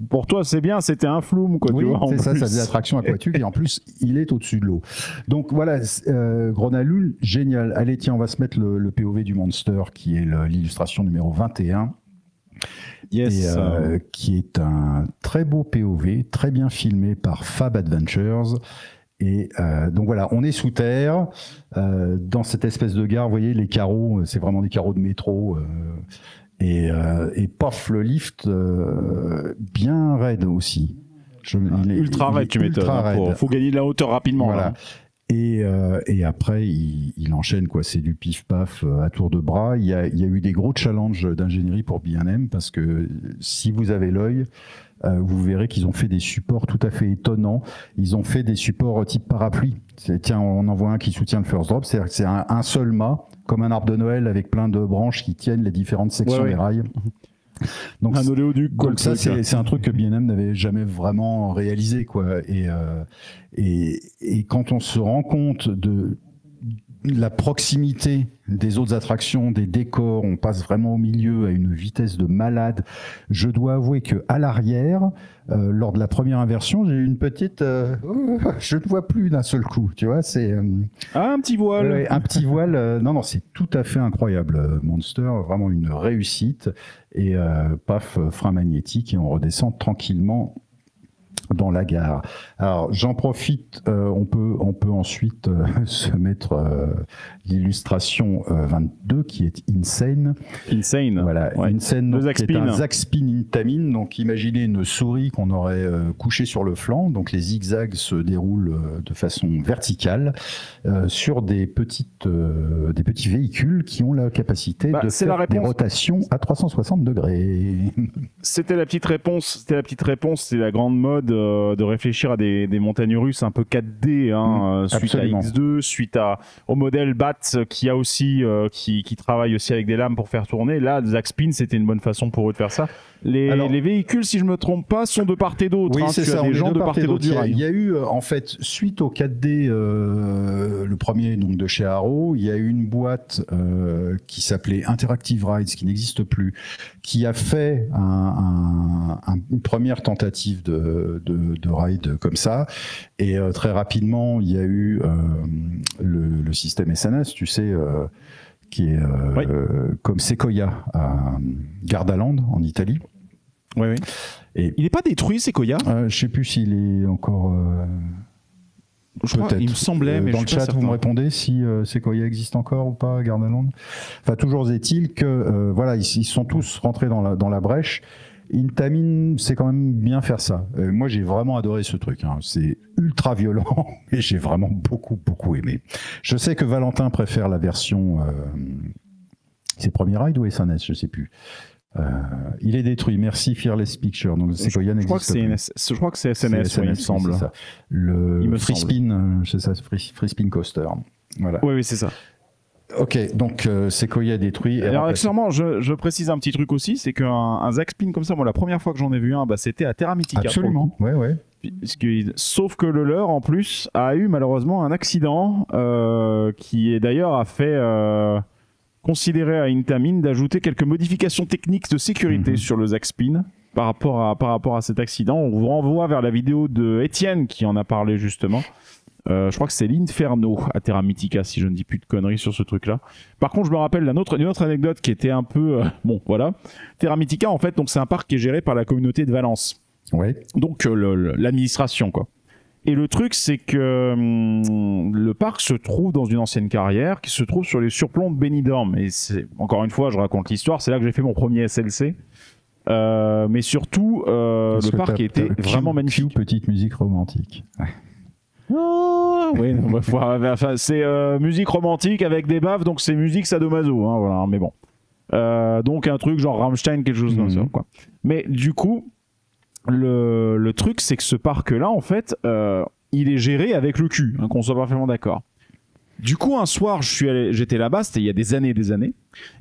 Pour toi, c'est bien, c'était un flume, quoi. Oui, tu vois, c'est ça faisait attraction aquatique et en plus, il est au-dessus de l'eau. Donc voilà, Grenalune, génial. Allez, tiens, on va se mettre le POV du Monster, qui est l'illustration numéro 21. Yes. Et, qui est un très beau POV, très bien filmé par Fab Adventures. Et donc voilà, on est sous terre, dans cette espèce de gare. Vous voyez, les carreaux, c'est vraiment des carreaux de métro. Et paf, le lift, bien raide aussi. Ultra raide, tu m'étonnes. Faut gagner de la hauteur rapidement. Voilà. Là. Et après, il enchaîne, quoi. C'est du pif-paf à tour de bras. Il y a eu des gros challenges d'ingénierie pour B&M, parce que si vous avez l'œil, vous verrez qu'ils ont fait des supports tout à fait étonnants. Ils ont fait des supports type parapluie. Tiens, on en voit un qui soutient le first drop. C'est-à-dire que c'est un seul mât, comme un arbre de Noël avec plein de branches qui tiennent les différentes sections des rails. Donc, un oléoduc. Donc ça, c'est un truc que B&M n'avait jamais vraiment réalisé, quoi. Et quand on se rend compte de la proximité des autres attractions, des décors, on passe vraiment au milieu à une vitesse de malade. Je dois avouer que à l'arrière, lors de la première inversion, j'ai eu une petite, je ne vois plus d'un seul coup, tu vois, c'est un petit voile, un petit voile. Non, c'est tout à fait incroyable, Monster, vraiment une réussite. Et paf, frein magnétique et on redescend tranquillement dans la gare. Alors j'en profite, on peut ensuite se mettre l'illustration 22 qui est Insane. Insane. Voilà, Insane, donc, qui est un Zaxpin Intamin. Donc imaginez une souris qu'on aurait couchée sur le flanc. Donc les zigzags se déroulent de façon verticale sur des petits véhicules qui ont la capacité de faire des rotations à 360 degrés. C'était la petite réponse. C'est la grande mode de réfléchir à des montagnes russes un peu 4D, suite absolument. à X2, suite au modèle BAT qui a aussi qui travaille aussi avec des lames pour faire tourner. Là, Zaxpin, c'était une bonne façon pour eux de faire ça. Les véhicules, si je me trompe pas, sont de part et d'autre. Oui, c'est ça. Des gens de part et d'autre du rail. Il y a eu, en fait, suite au 4D, le premier donc de chez Arrow, il y a eu une boîte qui s'appelait Interactive Rides, qui n'existe plus, qui a fait une première tentative de ride comme ça. Et très rapidement, il y a eu le système SNS, tu sais, qui est comme Sequoia à Gardaland en Italie. Oui. Et il n'est pas détruit, Sequoia. Je ne sais plus s'il est encore. Je crois, il me semblait, mais dans je le suis pas chat, vous me répondez si Sequoia existe encore ou pas à Gardaland. Enfin, toujours est-il que voilà, ils sont tous rentrés dans la brèche. Intamin, c'est quand même bien faire ça. Moi, j'ai vraiment adoré ce truc. C'est ultra violent et j'ai vraiment beaucoup aimé. Je sais que Valentin préfère la version. C'est Premier Ride ou SNS, je sais plus. Il est détruit. Merci Fearless Picture. Donc Sequoia n'existe plus. Je crois que c'est SNS, il me semble. C'est ça. Le Free Spin, c'est ça, Free Spin Coaster. Voilà. Oui, c'est ça. Ok, donc Sequoia détruit. Alors accessoirement, je précise un petit truc aussi, c'est qu'un Zaxpin comme ça, moi la première fois que j'en ai vu un, c'était à Terra Mythica. Absolument, ouais. Sauf que le leur, en plus, a eu malheureusement un accident qui d'ailleurs a fait considérer à Intamin d'ajouter quelques modifications techniques de sécurité sur le Zaxpin par rapport à cet accident. On vous renvoie vers la vidéo de Étienne qui en a parlé justement. Je crois que c'est l'Inferno à Terra Mythica, si je ne dis plus de conneries sur ce truc-là. Par contre, je me rappelle d'une autre anecdote qui était un peu... bon, voilà. Terra Mythica, en fait, donc c'est un parc qui est géré par la communauté de Valence. Ouais. Donc, l'administration, quoi. Et le truc, c'est que le parc se trouve dans une ancienne carrière qui se trouve sur les surplombs de Benidorm. Et encore une fois, je raconte l'histoire, c'est là que j'ai fait mon premier SLC. Mais surtout, le parc était vraiment magnifique. Petite musique romantique. Oui, c'est musique romantique avec des baves, donc c'est musique sadomaso, voilà, mais bon. Donc un truc genre Rammstein, quelque chose comme ça, quoi. Mais du coup, le truc, c'est que ce parc-là, en fait, il est géré avec le cul, qu'on soit parfaitement d'accord. Du coup, un soir, j'étais là-bas, c'était il y a des années,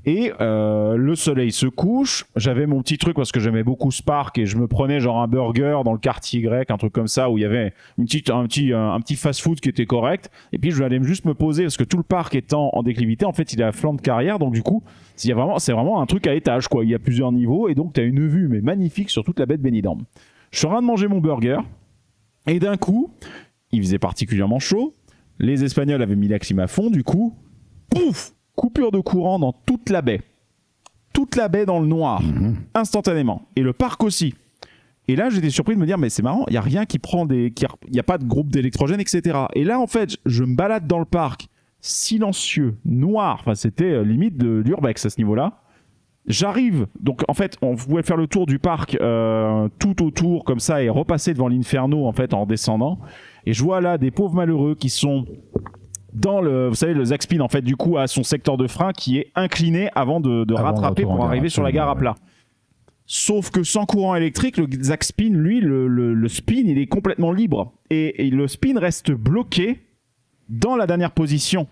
et le soleil se couche. J'avais mon petit truc parce que j'aimais beaucoup ce parc et je me prenais genre un burger dans le quartier grec, un truc comme ça où il y avait un petit fast-food qui était correct. Et puis je allais juste me poser parce que tout le parc étant en déclivité, en fait, il est à flanc de carrière, donc du coup, c'est vraiment un truc à étage, quoi. Il y a plusieurs niveaux et donc tu as une vue mais magnifique sur toute la baie de Benidorm. Je suis en train de manger mon burger et d'un coup, il faisait particulièrement chaud. Les Espagnols avaient mis la clim à fond, du coup, pouf, coupure de courant dans toute la baie. Toute la baie dans le noir, instantanément. Et le parc aussi. Et là, j'étais surpris de me dire, mais c'est marrant, il n'y a rien qui prend il n'y a pas de groupe d'électrogène, etc. Et là, en fait, je me balade dans le parc, silencieux, noir. Enfin, c'était limite de l'urbex à ce niveau-là. J'arrive, donc en fait, on pouvait faire le tour du parc tout autour, comme ça, et repasser devant l'Inferno, en fait, en descendant. Et je vois là des pauvres malheureux qui sont dans vous savez, le Zaxpin, en fait, du coup, a son secteur de frein qui est incliné avant de rattraper pour arriver sur la gare à plat. Sauf que sans courant électrique, le Zaxpin, lui, le spin, il est complètement libre. Et le spin reste bloqué dans la dernière position.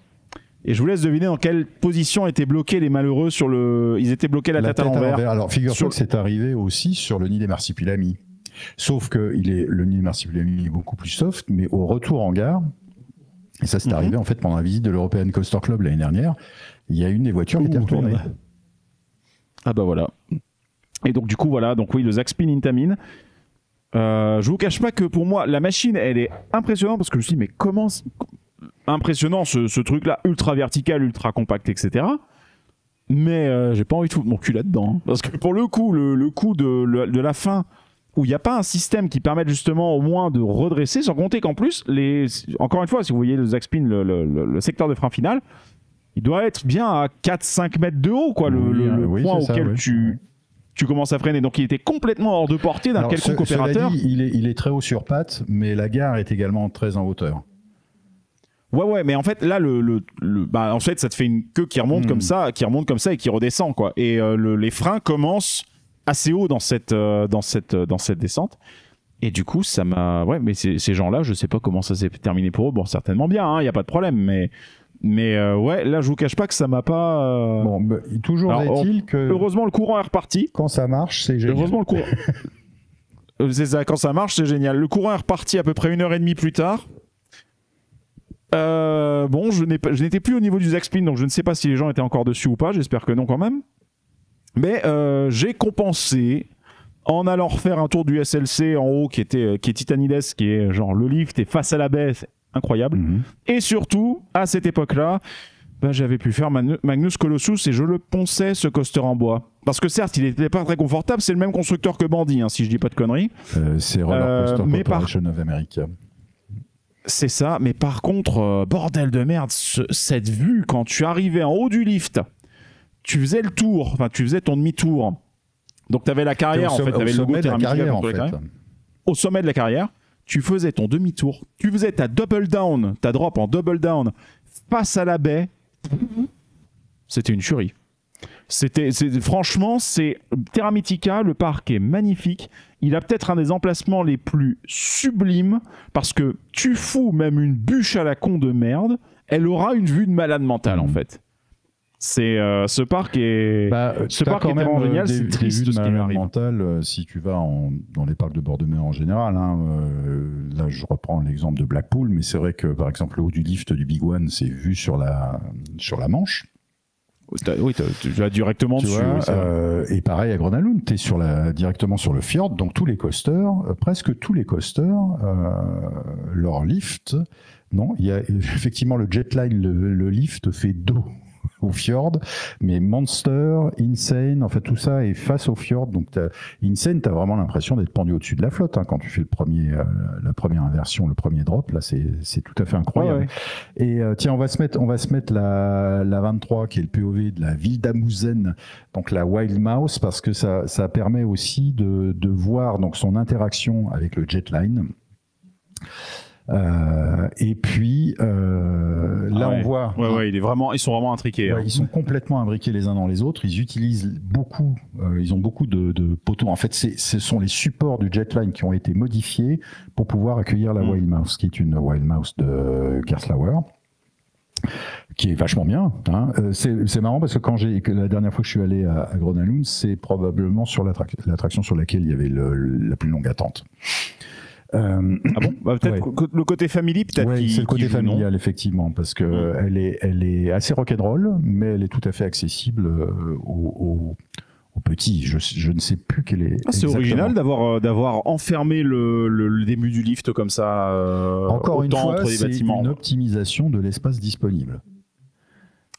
Et je vous laisse deviner dans quelle position étaient bloqués les malheureux Ils étaient bloqués la tête à l'envers. Alors, figure-toi que c'est arrivé aussi sur le nid des Marsupilami. Sauf que le nid des Marsupilami est beaucoup plus soft, mais au retour en gare, et ça c'est arrivé en fait pendant la visite de l'European Coaster Club l'année dernière, il y a une des voitures qui était retournée. Ah bah voilà. Et donc du coup voilà, donc oui, le Zaxpin Intamin. Je vous cache pas que pour moi la machine elle est impressionnante parce que je me suis dit mais comment impressionnant ce truc là, ultra vertical, ultra compact, etc. Mais j'ai pas envie de foutre mon cul là-dedans, parce que pour le coup le coup de la fin où il n'y a pas un système qui permette justement au moins de redresser, sans compter qu'en plus encore une fois, si vous voyez le Zaxpin, le secteur de frein final, il doit être bien à 4-5 mètres de haut, quoi, le point auquel tu commences à freiner. Donc il était complètement hors de portée d'un Alors, quelconque opérateur. Cela dit, il est très haut sur pattes, mais la gare est également très en hauteur. Ouais, mais en fait, là, en fait, ça te fait une queue qui remonte comme ça et qui redescend, quoi. Et les freins commencent assez haut dans cette descente. Et du coup, ça m'a... Ouais, mais ces gens-là, je sais pas comment ça s'est terminé pour eux. Bon, certainement bien, il y a pas de problème, mais ouais, là, je vous cache pas que ça m'a pas... Bon, bah, toujours est-il que... Heureusement, le courant est reparti. Quand ça marche, c'est génial. Heureusement, le courant... c'est ça, quand ça marche, c'est génial. Le courant est reparti à peu près 1h30 plus tard. Bon, je n'étais plus au niveau du Zaxpin, donc je ne sais pas si les gens étaient encore dessus ou pas. J'espère que non quand même. Mais j'ai compensé en allant refaire un tour du SLC en haut qui est Titanides, qui est genre le lift est face à la baie, c'est incroyable. Et surtout, à cette époque-là, j'avais pu faire Magnus Colossus et je le ponçais, ce coaster en bois. Parce que certes, il n'était pas très confortable, c'est le même constructeur que Bandit, si je dis pas de conneries. C'est Roller Coaster Corporation of America. C'est ça, mais par contre, bordel de merde, cette vue, quand tu arrivais en haut du lift, tu faisais le tour, enfin tu faisais ton demi-tour. Donc tu avais la carrière, en fait, tu avais le logo de la carrière, en fait. Au sommet de la carrière, tu faisais ton demi-tour, tu faisais ta double down, ta drop en double down, face à la baie. C'était une tuerie. Franchement, c'est Terra Mythica, le parc est magnifique. Il a peut-être un des emplacements les plus sublimes parce que tu fous même une bûche à la con de merde, elle aura une vue de malade mental en fait. Ce parc est vraiment génial. C'est triste des ce qui vues de lui malade arrive. mental si tu vas dans les parcs de bord de mer en général. Là, je reprends l'exemple de Blackpool, mais c'est vrai que par exemple le haut du lift du Big One, c'est vu sur la Manche. Oui, tu vas directement tu dessus. Vois, et pareil à Grenalound, tu es directement sur le fjord, donc tous les coasters, presque tous les coasters, leur lift, non, il y a effectivement le Jetline, le lift fait dos au fjord, mais Monster, Insane, en fait tout ça est face au fjord, donc Insane, tu as vraiment l'impression d'être pendu au-dessus de la flotte quand tu fais la première inversion, le premier drop, là c'est tout à fait incroyable. Ouais. Et tiens, on va se mettre la 23 qui est le POV de la Wildamoosen, donc la Wild Mouse, parce que ça permet aussi de voir donc son interaction avec le Jetline. Et puis là on voit ils sont vraiment intriqués. Ils sont complètement imbriqués les uns dans les autres. Ils utilisent beaucoup, ils ont beaucoup de poteaux. En fait, ce sont les supports du Jetline qui ont été modifiés pour pouvoir accueillir la Wild Mouse, qui est une Wild Mouse de Gerstlauer, qui est vachement bien. C'est marrant parce que la dernière fois que je suis allé à Grenalound, c'est probablement sur l'attraction sur laquelle il y avait la plus longue attente. Ah bon, peut-être le côté family, peut-être. Oui, c'est le côté familial, effectivement, parce que elle est assez rock'n'roll, mais elle est tout à fait accessible aux petits. Je ne sais plus quelle est. C'est original d'avoir enfermé le début du lift comme ça. Encore une fois, entre les c'est bâtiments. Une optimisation de l'espace disponible.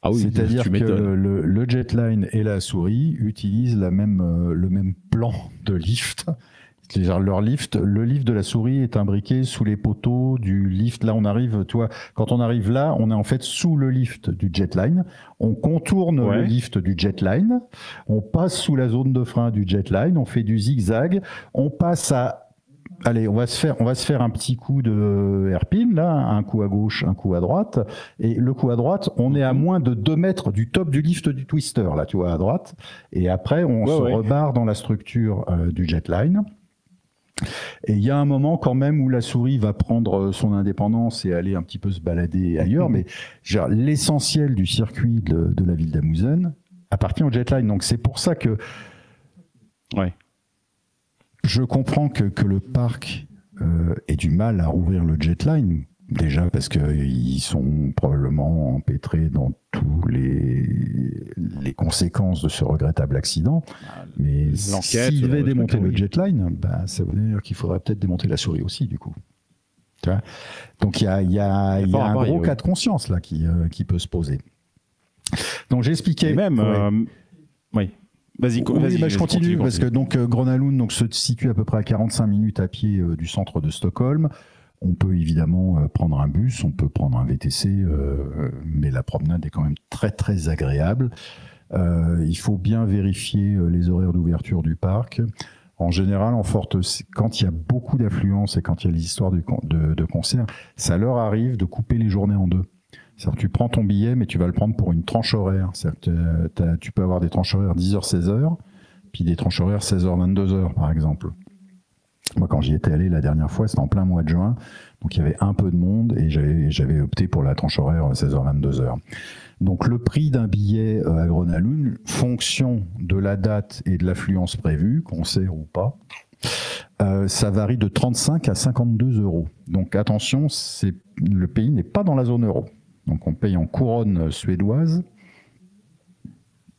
Ah oui, c'est-à-dire que le Jetline et la souris utilisent le même plan de lift. Le lift de la souris est imbriqué sous les poteaux du lift. Là, quand on arrive là, on est en fait sous le lift du Jetline. On contourne le lift du Jetline. On passe sous la zone de frein du Jetline. On fait du zigzag. On passe allez, on va se faire un petit coup de hairpin, là, un coup à gauche, un coup à droite. Et le coup à droite, on est à moins de 2 mètres du top du lift du Twister, là, tu vois, à droite. Et après, on se rebarre dans la structure du Jetline. Et il y a un moment quand même où la souris va prendre son indépendance et aller un petit peu se balader ailleurs, mais l'essentiel du circuit de la Wildamoosen appartient au Jetline. Donc c'est pour ça que je comprends que le parc ait du mal à rouvrir le Jetline. Déjà parce qu'ils sont probablement empêtrés dans tous les conséquences de ce regrettable accident. Mais s'ils devaient démonter le Jetline, ça veut dire qu'il faudrait peut-être démonter la souris aussi, du coup. Tu vois, donc il y a un gros cas de conscience là qui peut se poser. Donc j'expliquais. Et même, Vas-y, je continue parce que donc Grenalound se situe à peu près à 45 minutes à pied du centre de Stockholm. On peut évidemment prendre un bus, on peut prendre un VTC, mais la promenade est quand même très très agréable. Il faut bien vérifier les horaires d'ouverture du parc. En général, quand il y a beaucoup d'affluence et quand il y a les histoires de concerts, ça leur arrive de couper les journées en deux. C'est-à-dire que tu prends ton billet, mais tu vas le prendre pour une tranche horaire. C'est-à-dire que tu peux avoir des tranches horaires 10h-16h, puis des tranches horaires 16h-22h, par exemple. Moi, quand j'y étais allé la dernière fois, c'était en plein mois de juin, donc il y avait un peu de monde et j'avais opté pour la tranche horaire 16h-22h. Donc le prix d'un billet à Grenaloun, fonction de la date et de l'affluence prévue, concert ou pas, ça varie de 35 à 52 euros. Donc attention, le pays n'est pas dans la zone euro. Donc on paye en couronne suédoise.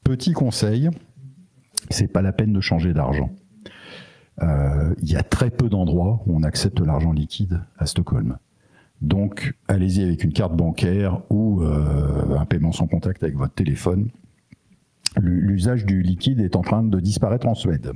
Petit conseil, c'est pas la peine de changer d'argent. Il y a très peu d'endroits où on accepte l'argent liquide à Stockholm. Donc, allez-y avec une carte bancaire ou un paiement sans contact avec votre téléphone. L'usage du liquide est en train de disparaître en Suède.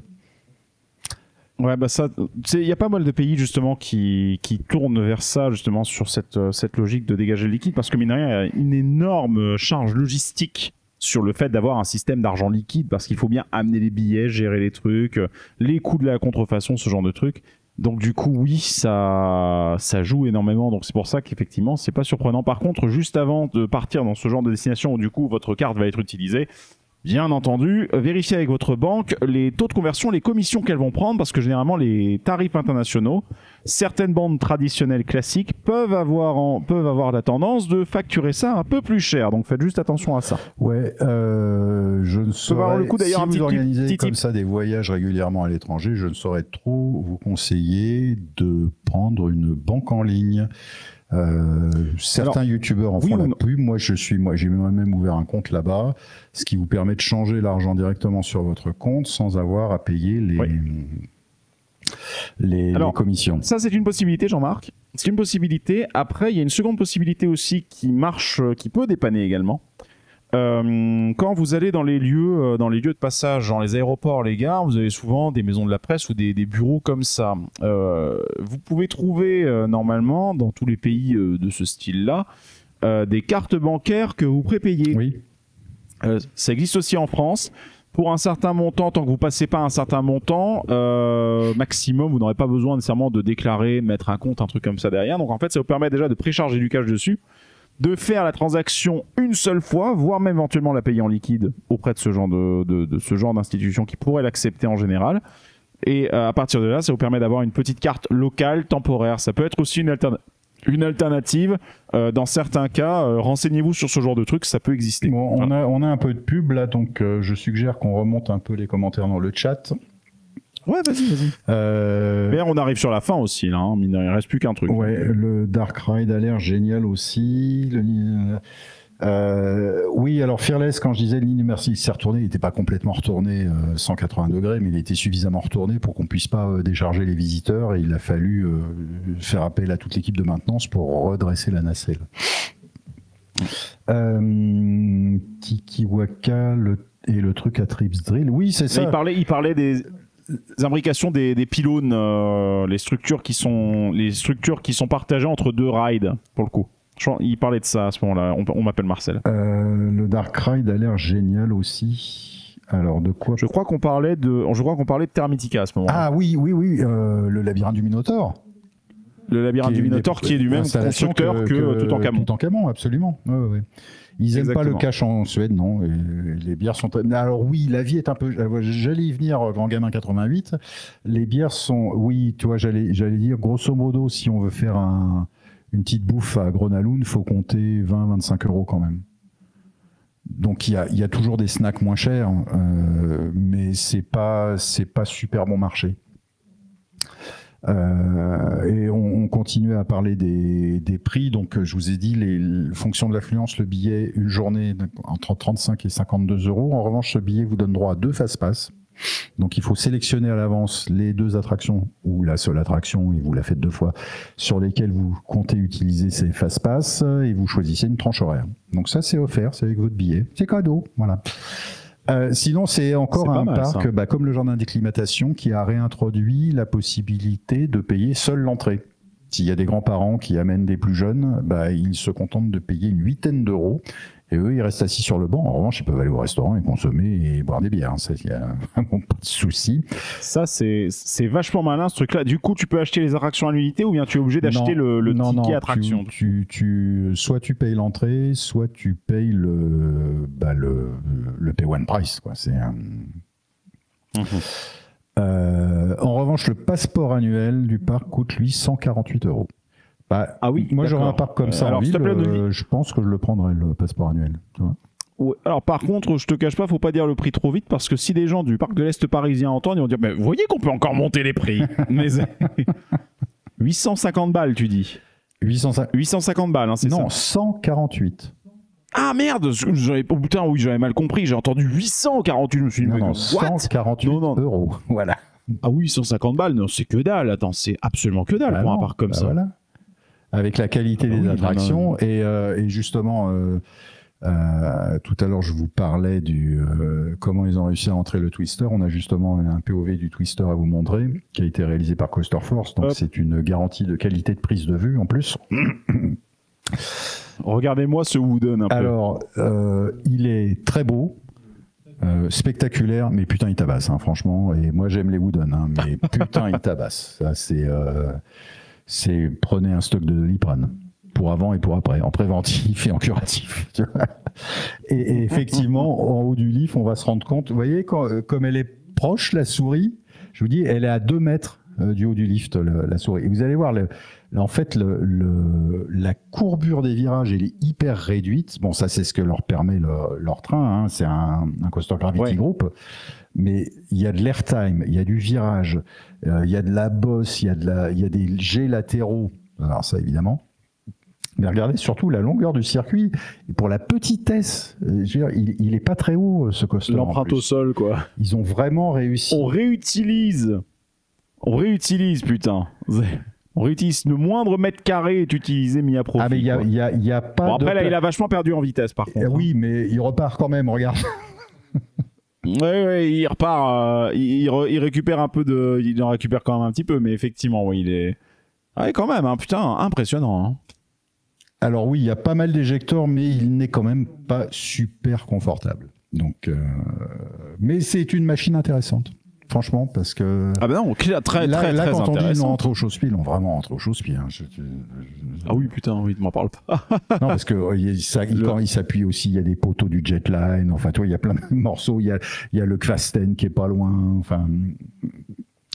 Ouais, bah ça, il y a pas mal de pays justement qui tournent vers ça, justement, sur cette logique de dégager le liquide, parce que mine de rien, il y a une énorme charge logistique sur le fait d'avoir un système d'argent liquide, parce qu'il faut bien amener les billets, gérer les trucs, les coûts de la contrefaçon, ce genre de trucs. Donc du coup, oui, ça joue énormément. Donc c'est pour ça qu'effectivement, c'est pas surprenant. Par contre, juste avant de partir dans ce genre de destination où du coup votre carte va être utilisée, bien entendu, vérifiez avec votre banque les taux de conversion, les commissions qu'elles vont prendre, parce que généralement les tarifs internationaux, certaines banques traditionnelles classiques peuvent avoir la tendance de facturer ça un peu plus cher. Donc faites juste attention à ça. Ouais, je ne saurais. Le coup, d'ailleurs, si vous organisez petit comme tip. ça des voyages régulièrement à l'étranger, je ne saurais trop vous conseiller de prendre une banque en ligne. Certains youtubeurs en font la pub. Moi, j'ai moi-même ouvert un compte là-bas, ce qui vous permet de changer l'argent directement sur votre compte sans avoir à payer les commissions. Ça, c'est une possibilité, Jean-Marc. C'est une possibilité. Après, il y a une seconde possibilité aussi qui marche, qui peut dépanner également. Quand vous allez dans les lieux de passage, dans les aéroports, les gares, vous avez souvent des maisons de la presse ou des bureaux comme ça. Vous pouvez trouver normalement dans tous les pays de ce style-là des cartes bancaires que vous prépayez. Oui. Ça existe aussi en France. Pour un certain montant, tant que vous passez pas un certain montant maximum, vous n'aurez pas besoin nécessairement de déclarer, de mettre un compte, un truc comme ça derrière. Donc en fait, ça vous permet déjà de précharger du cash dessus, de faire la transaction une seule fois, voire même éventuellement la payer en liquide auprès de ce genre ce genre d'institution qui pourrait l'accepter en général. Et à partir de là, ça vous permet d'avoir une petite carte locale, temporaire. Ça peut être aussi une alternative. Dans certains cas, renseignez-vous sur ce genre de truc, ça peut exister. Bon, on a un peu de pub là, donc je suggère qu'on remonte un peu les commentaires dans le chat. Ouais, vas-y. Mais on arrive sur la fin aussi, là. Hein. Il ne reste plus qu'un truc. Ouais, le Dark Ride a l'air génial aussi. Oui, alors Fearless, quand je disais ligne merci, il s'est retourné. Il n'était pas complètement retourné 180 degrés, mais il était suffisamment retourné pour qu'on puisse pas décharger les visiteurs. Et il a fallu faire appel à toute l'équipe de maintenance pour redresser la nacelle. Tikiwaka et le truc à Trips Drill. Oui, c'est ça. Il parlait des imbrications des pylônes, les structures qui sont partagées entre deux rides pour le coup. Il parlait de ça à ce moment-là. On m'appelle Marcel. Le Dark Ride a l'air génial aussi. Alors de quoi? Je crois qu'on parlait de Terra Mythica à ce moment-là. Ah oui, le labyrinthe du Minotaure. Le labyrinthe du Minotaure qui est du même constructeur que Toutankhamon. Toutankhamon, absolument. Ouais. Ils n'aiment pas le cash en Suède, non. Et les bières sont... Alors oui, la vie est un peu... J'allais y venir, Grand Gamin 88. Les bières sont... Oui, tu vois, j'allais dire, grosso modo, si on veut faire une petite bouffe à Grenaloun, il faut compter 20-25 € quand même. Donc il y a toujours des snacks moins chers, mais c'est pas super bon marché. Et on continue à parler des prix. Donc je vous ai dit, les fonctions de l'affluence, le billet, une journée entre 35 et 52 €. En revanche, ce billet vous donne droit à 2 fast-pass. Donc il faut sélectionner à l'avance les 2 attractions ou la seule attraction, et vous la faites 2 fois, sur lesquelles vous comptez utiliser ces fast-pass, et vous choisissez une tranche horaire. Donc ça, c'est offert, c'est avec votre billet, c'est cadeau, voilà. Sinon, c'est encore un parc, comme le jardin d'acclimatation, qui a réintroduit la possibilité de payer seule l'entrée. S'il y a des grands-parents qui amènent des plus jeunes, bah, ils se contentent de payer une 8aine d'euros. Et eux, ils restent assis sur le banc. En revanche, ils peuvent aller au restaurant et consommer et boire des bières. Ça, il n'y a vraiment pas de souci. Ça, c'est vachement malin, ce truc-là. Du coup, tu peux acheter les attractions à l'unité ou bien tu es obligé d'acheter le ticket attraction? Soit tu payes l'entrée, soit tu payes le pay one price, quoi. C'est en revanche, le passeport annuel du parc coûte, lui, 148 euros. Bah, ah oui, moi j'aurais un parc comme ça en ville, je pense que je le prendrais, le passeport annuel. Tu vois. Ouais, alors par contre, je te cache pas, faut pas dire le prix trop vite parce que si des gens du parc de l'Est parisien entendent, ils vont dire mais vous voyez qu'on peut encore monter les prix. Mais 850 balles, tu dis. 850 balles, hein, c'est ça? Non, 148. Ah merde, putain, oui, j'avais mal compris, j'ai entendu 848, je me suis dit, non, 148 euros, voilà. Ah oui, 150 balles, non, c'est que dalle, attends, c'est absolument que dalle pour un parc comme ça. Voilà. Avec la qualité des attractions, et justement, tout à l'heure, je vous parlais du comment ils ont réussi à entrer le Twister. On a justement un POV du Twister à vous montrer, qui a été réalisé par Coaster Force, donc c'est une garantie de qualité de prise de vue en plus. Regardez-moi ce Wooden un peu. Alors, il est très beau, spectaculaire, mais putain il tabasse, hein, franchement. Et moi j'aime les Wooden, hein, mais putain il tabasse. Ça c'est prenez un stock de Doliprane pour avant et pour après, en préventif et en curatif. Tu vois. Et effectivement, en haut du lift, on va se rendre compte. Vous voyez, comme elle est proche, la souris, je vous dis, elle est à 2 mètres du haut du lift, la souris. Et vous allez voir, en fait, la courbure des virages, elle est hyper réduite. Bon, ça, c'est ce que leur permet leur train. Hein. C'est un Coaster Gravity Group. Mais il y a de l'airtime, il y a du virage, il y a de la bosse, il y a des jets latéraux. Alors ça, évidemment. Mais regardez surtout la longueur du circuit. Et pour la petitesse, je veux dire, il est pas très haut, ce coaster. L'empreinte au sol, quoi. Ils ont vraiment réussi. On réutilise, putain. On réutilise le moindre mètre carré est utilisé, mis à profit. Ah, mais il y a pas. Bon, après, là, il a vachement perdu en vitesse, par contre. Oui, mais il repart quand même, regarde. Ouais, il repart, il récupère un peu il en récupère quand même un petit peu, mais effectivement, oui, il est. Ouais, quand même, hein, putain, impressionnant. Hein. Alors oui, il y a pas mal d'éjecteurs, mais il n'est quand même pas super confortable. Donc, mais c'est une machine intéressante, franchement, parce que. Ah ben non, très là, intéressant. Quand on dit ils ont rentré au chausse-pied, ils ont vraiment rentré au chausse-pied. Hein. Ah oui, putain, oui, tu m'en parles pas. Non, parce que quand il s'appuie aussi, il y a des poteaux du Jetline. Enfin, toi, il y a plein de morceaux. Il y a le Kvasten qui est pas loin. Enfin.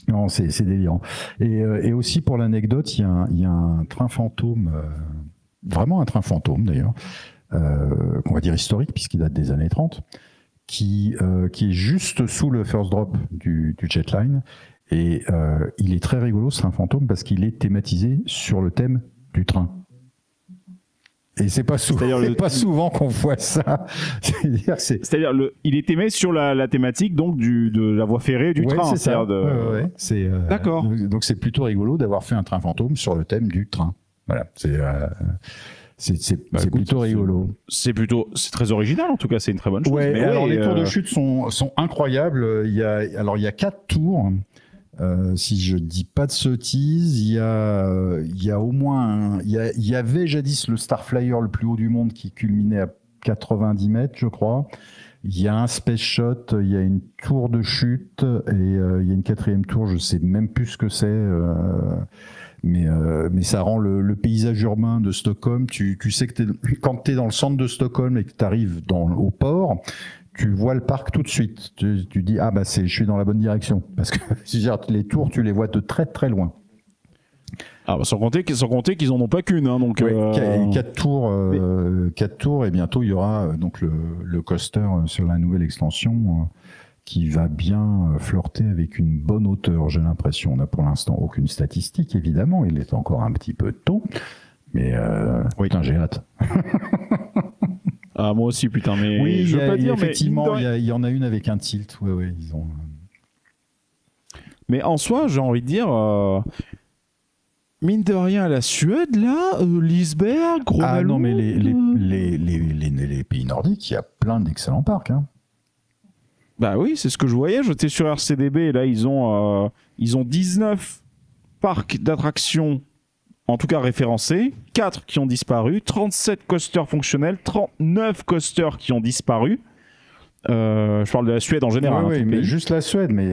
Non, c'est délirant. Et aussi, pour l'anecdote, il y a un train fantôme, vraiment un train fantôme d'ailleurs, qu'on va dire historique, puisqu'il date des années 30, qui est juste sous le first drop du Jetline. Et il est très rigolo, ce train fantôme, parce qu'il est thématisé sur le thème du train. Et c'est pas souvent qu'on voit ça. C'est-à-dire, il est aimé sur la thématique donc de la voie ferrée du train. C'est ça. D'accord. Donc c'est plutôt rigolo d'avoir fait un train fantôme sur le thème du train. Voilà. C'est plutôt rigolo. C'est très original en tout cas. C'est une très bonne chose. Ouais. Mais alors les tours de chute sont incroyables. Il y a 4 tours. Si je dis pas de sottises, il y a au moins il y avait jadis le Starflyer le plus haut du monde qui culminait à 90 mètres, je crois. Il y a un space shot, il y a une tour de chute et il y a une 4e tour, je sais même plus ce que c'est. Mais ça rend le paysage urbain de Stockholm. Tu sais que quand tu es dans le centre de Stockholm et que tu arrives au port, tu vois le parc tout de suite. Tu dis, ah bah je suis dans la bonne direction. Parce que les tours, tu les vois de très très loin. Ah bah sans compter qu'ils en ont pas qu'une. Hein, donc, 4 tours, et bientôt il y aura donc le coaster sur la nouvelle extension qui va bien flirter avec une bonne hauteur, j'ai l'impression. On n'a pour l'instant aucune statistique, évidemment. Il est encore un petit peu tôt. Mais putain, j'ai hâte. Ah, moi aussi, putain, mais oui, je veux pas dire, effectivement, il y en a une avec un tilt. Ouais, ils ont. Mais en soi, j'ai envie de dire, mine de rien, la Suède, là, Liseberg, Gros Ah non, mais les pays nordiques, il y a plein d'excellents parcs. Hein. Bah oui, c'est ce que je voyais. J'étais sur RCDB, et là, ils ont 19 parcs d'attractions en tout cas référencés, 4 qui ont disparu, 37 coasters fonctionnels, 39 coasters qui ont disparu. Je parle de la Suède en général. Oui, mais pays. juste la Suède, mais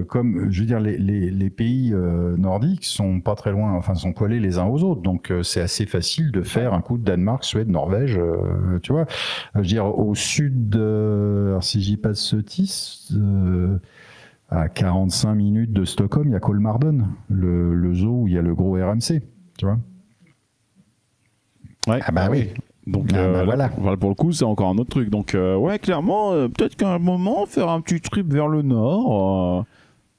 comme je veux dire, les pays nordiques sont pas très loin, enfin sont collés les uns aux autres, donc c'est assez facile de faire un coup de Danemark, Suède, Norvège, tu vois. Je veux dire, au sud, alors si j'y passe ce à 45 minutes de Stockholm, il y a Kolmarden, le zoo où il y a le gros RMC, tu vois. Ouais. Ah bah oui. Donc voilà. Pour le coup, c'est encore un autre truc. Donc ouais, clairement, peut-être qu'à un moment, faire un petit trip vers le nord.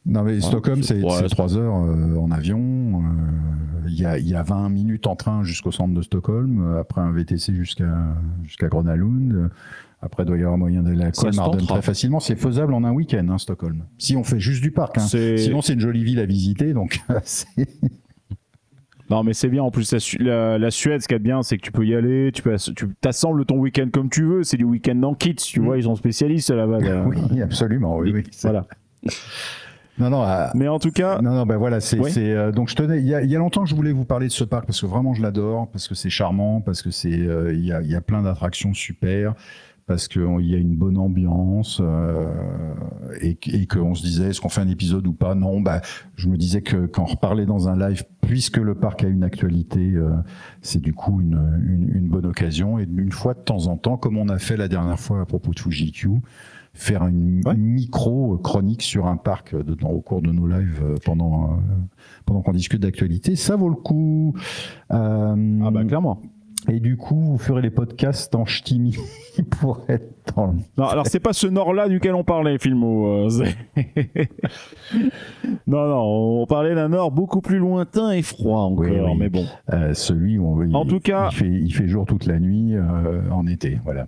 Non mais Stockholm, c'est 3 heures en avion. Il y a 20 minutes en train jusqu'au centre de Stockholm. Après un VTC jusqu'à Gröna Lund. Après, il doit y avoir moyen d'aller à Kolmarden très facilement. C'est faisable en un week-end, hein, Stockholm. Si on fait juste du parc. Hein. Sinon, c'est une jolie ville à visiter. Donc, non, mais c'est bien. En plus, la Suède, ce qu'il y a de bien, c'est que tu peux y aller. Tu t'assembles ton week-end comme tu veux. C'est du week-end dans Kids. Tu vois, ils sont spécialistes là-bas. Oui, absolument. Oui, voilà. Non, mais en tout cas, non, ben voilà, donc je tenais. Il y a longtemps que je voulais vous parler de ce parc parce que vraiment je l'adore, parce que c'est charmant, parce que il y a plein d'attractions super. Parce qu'il y a une bonne ambiance et qu'on se disait est-ce qu'on fait un épisode ou pas. Non, je me disais que quand on reparlait dans un live, puisque le parc a une actualité, c'est du coup une bonne occasion. Et une fois de temps en temps, comme on a fait la dernière fois à propos de Fuji-Q, faire une micro-chronique sur un parc au cours de nos lives pendant qu'on discute d'actualité, ça vaut le coup. Clairement. Et du coup, vous ferez les podcasts en ch'timi pour être dans le... Non, alors c'est pas ce nord-là duquel on parlait, Filmo. Non, on parlait d'un nord beaucoup plus lointain et froid encore, oui. Mais bon. Celui où en tout cas, il fait jour toute la nuit en été, voilà.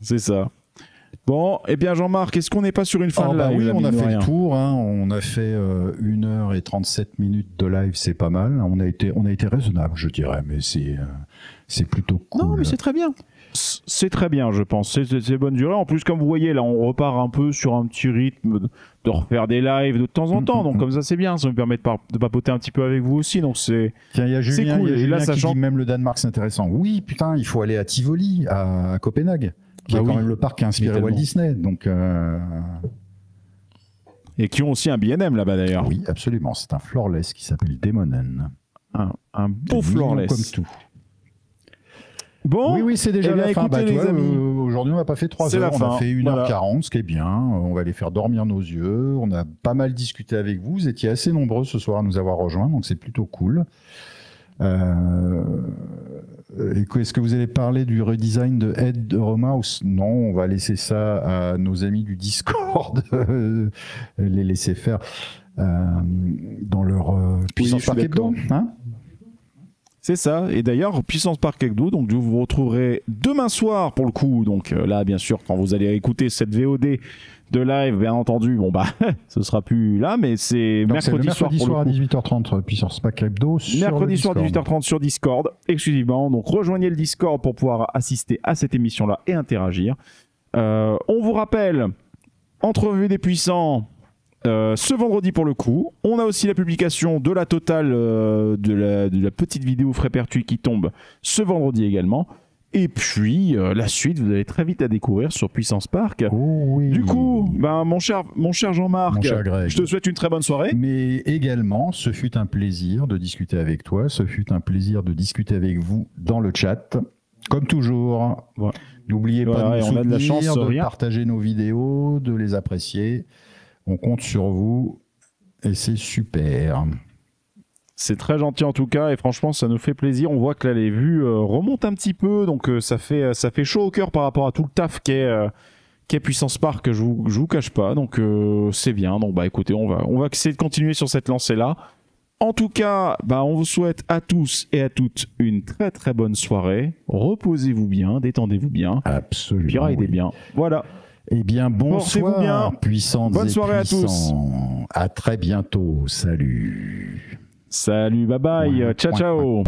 C'est ça. Bon, et bien Jean-Marc, est-ce qu'on n'est pas sur une fin de live? Oui, on a fait le tour, hein. On a fait 1h37 de live, c'est pas mal. On a été raisonnable, je dirais, mais c'est plutôt cool. Non, mais c'est très bien. C'est très bien, je pense. C'est bonne durée. En plus, comme vous voyez, là, on repart un peu sur un petit rythme de refaire des lives de temps en temps. Donc, comme ça, c'est bien. Ça me permet de papoter un petit peu avec vous aussi. Donc, c'est Tiens, il y a Julien, cool. Et là, qui dit même le Danemark, c'est intéressant. Oui, putain, il faut aller à Tivoli, à Copenhague, qui est quand même le parc qui a inspiré Walt Disney. Donc, et qui ont aussi un B&M là-bas, d'ailleurs. Oui, absolument. C'est un floorless qui s'appelle Demonen. Un beau floorless. Comme tout. Bon, oui, c'est déjà la fin. Les amis, aujourd'hui, on n'a pas fait 3 heures, on a fait 1h40, ce qui est bien. On va les faire dormir nos yeux. On a pas mal discuté avec vous. Vous étiez assez nombreux ce soir à nous avoir rejoints, donc c'est plutôt cool. Est-ce que vous allez parler du redesign de Head de Romaus? Non, on va laisser ça à nos amis du Discord, les laisser faire dans leur Puissance Park Hebdo. Hein? C'est ça. Et d'ailleurs, Puissance Park Hebdo, donc vous vous retrouverez demain soir pour le coup. Donc là, bien sûr, quand vous allez écouter cette VOD de live, bien entendu, ce sera plus là, mais c'est mercredi soir à 18h30 Puissance Park Hebdo. Mercredi soir 18h30 sur Discord, exclusivement. Donc rejoignez le Discord pour pouvoir assister à cette émission-là et interagir. On vous rappelle, Entrevue des puissants. Ce vendredi pour le coup, on a aussi la publication de la totale de la petite vidéo Frais Pertuis qui tombe ce vendredi également. Et puis la suite, vous allez très vite la découvrir sur Puissance Park. Oh oui. Du coup, mon cher Jean-Marc, je te souhaite une très bonne soirée. Mais également, ce fut un plaisir de discuter avec toi. Ce fut un plaisir de discuter avec vous dans le chat. Comme toujours, n'oubliez pas de nous soutenir, de partager nos vidéos, de les apprécier. On compte sur vous et c'est super. C'est très gentil en tout cas et franchement ça nous fait plaisir. On voit que là les vues remontent un petit peu donc ça fait chaud au cœur par rapport à tout le taf qu'est Puissance Park. Je vous cache pas donc c'est bien. Donc écoutez on va essayer de continuer sur cette lancée là. En tout cas on vous souhaite à tous et à toutes une très très bonne soirée. Reposez-vous bien, détendez-vous bien. Absolument. Puis raidez bien. Voilà. Eh bien, bonsoir, bien. Puissantes Bonne et soirée puissants. À très bientôt. Salut. Salut, bye bye. Ciao, ciao.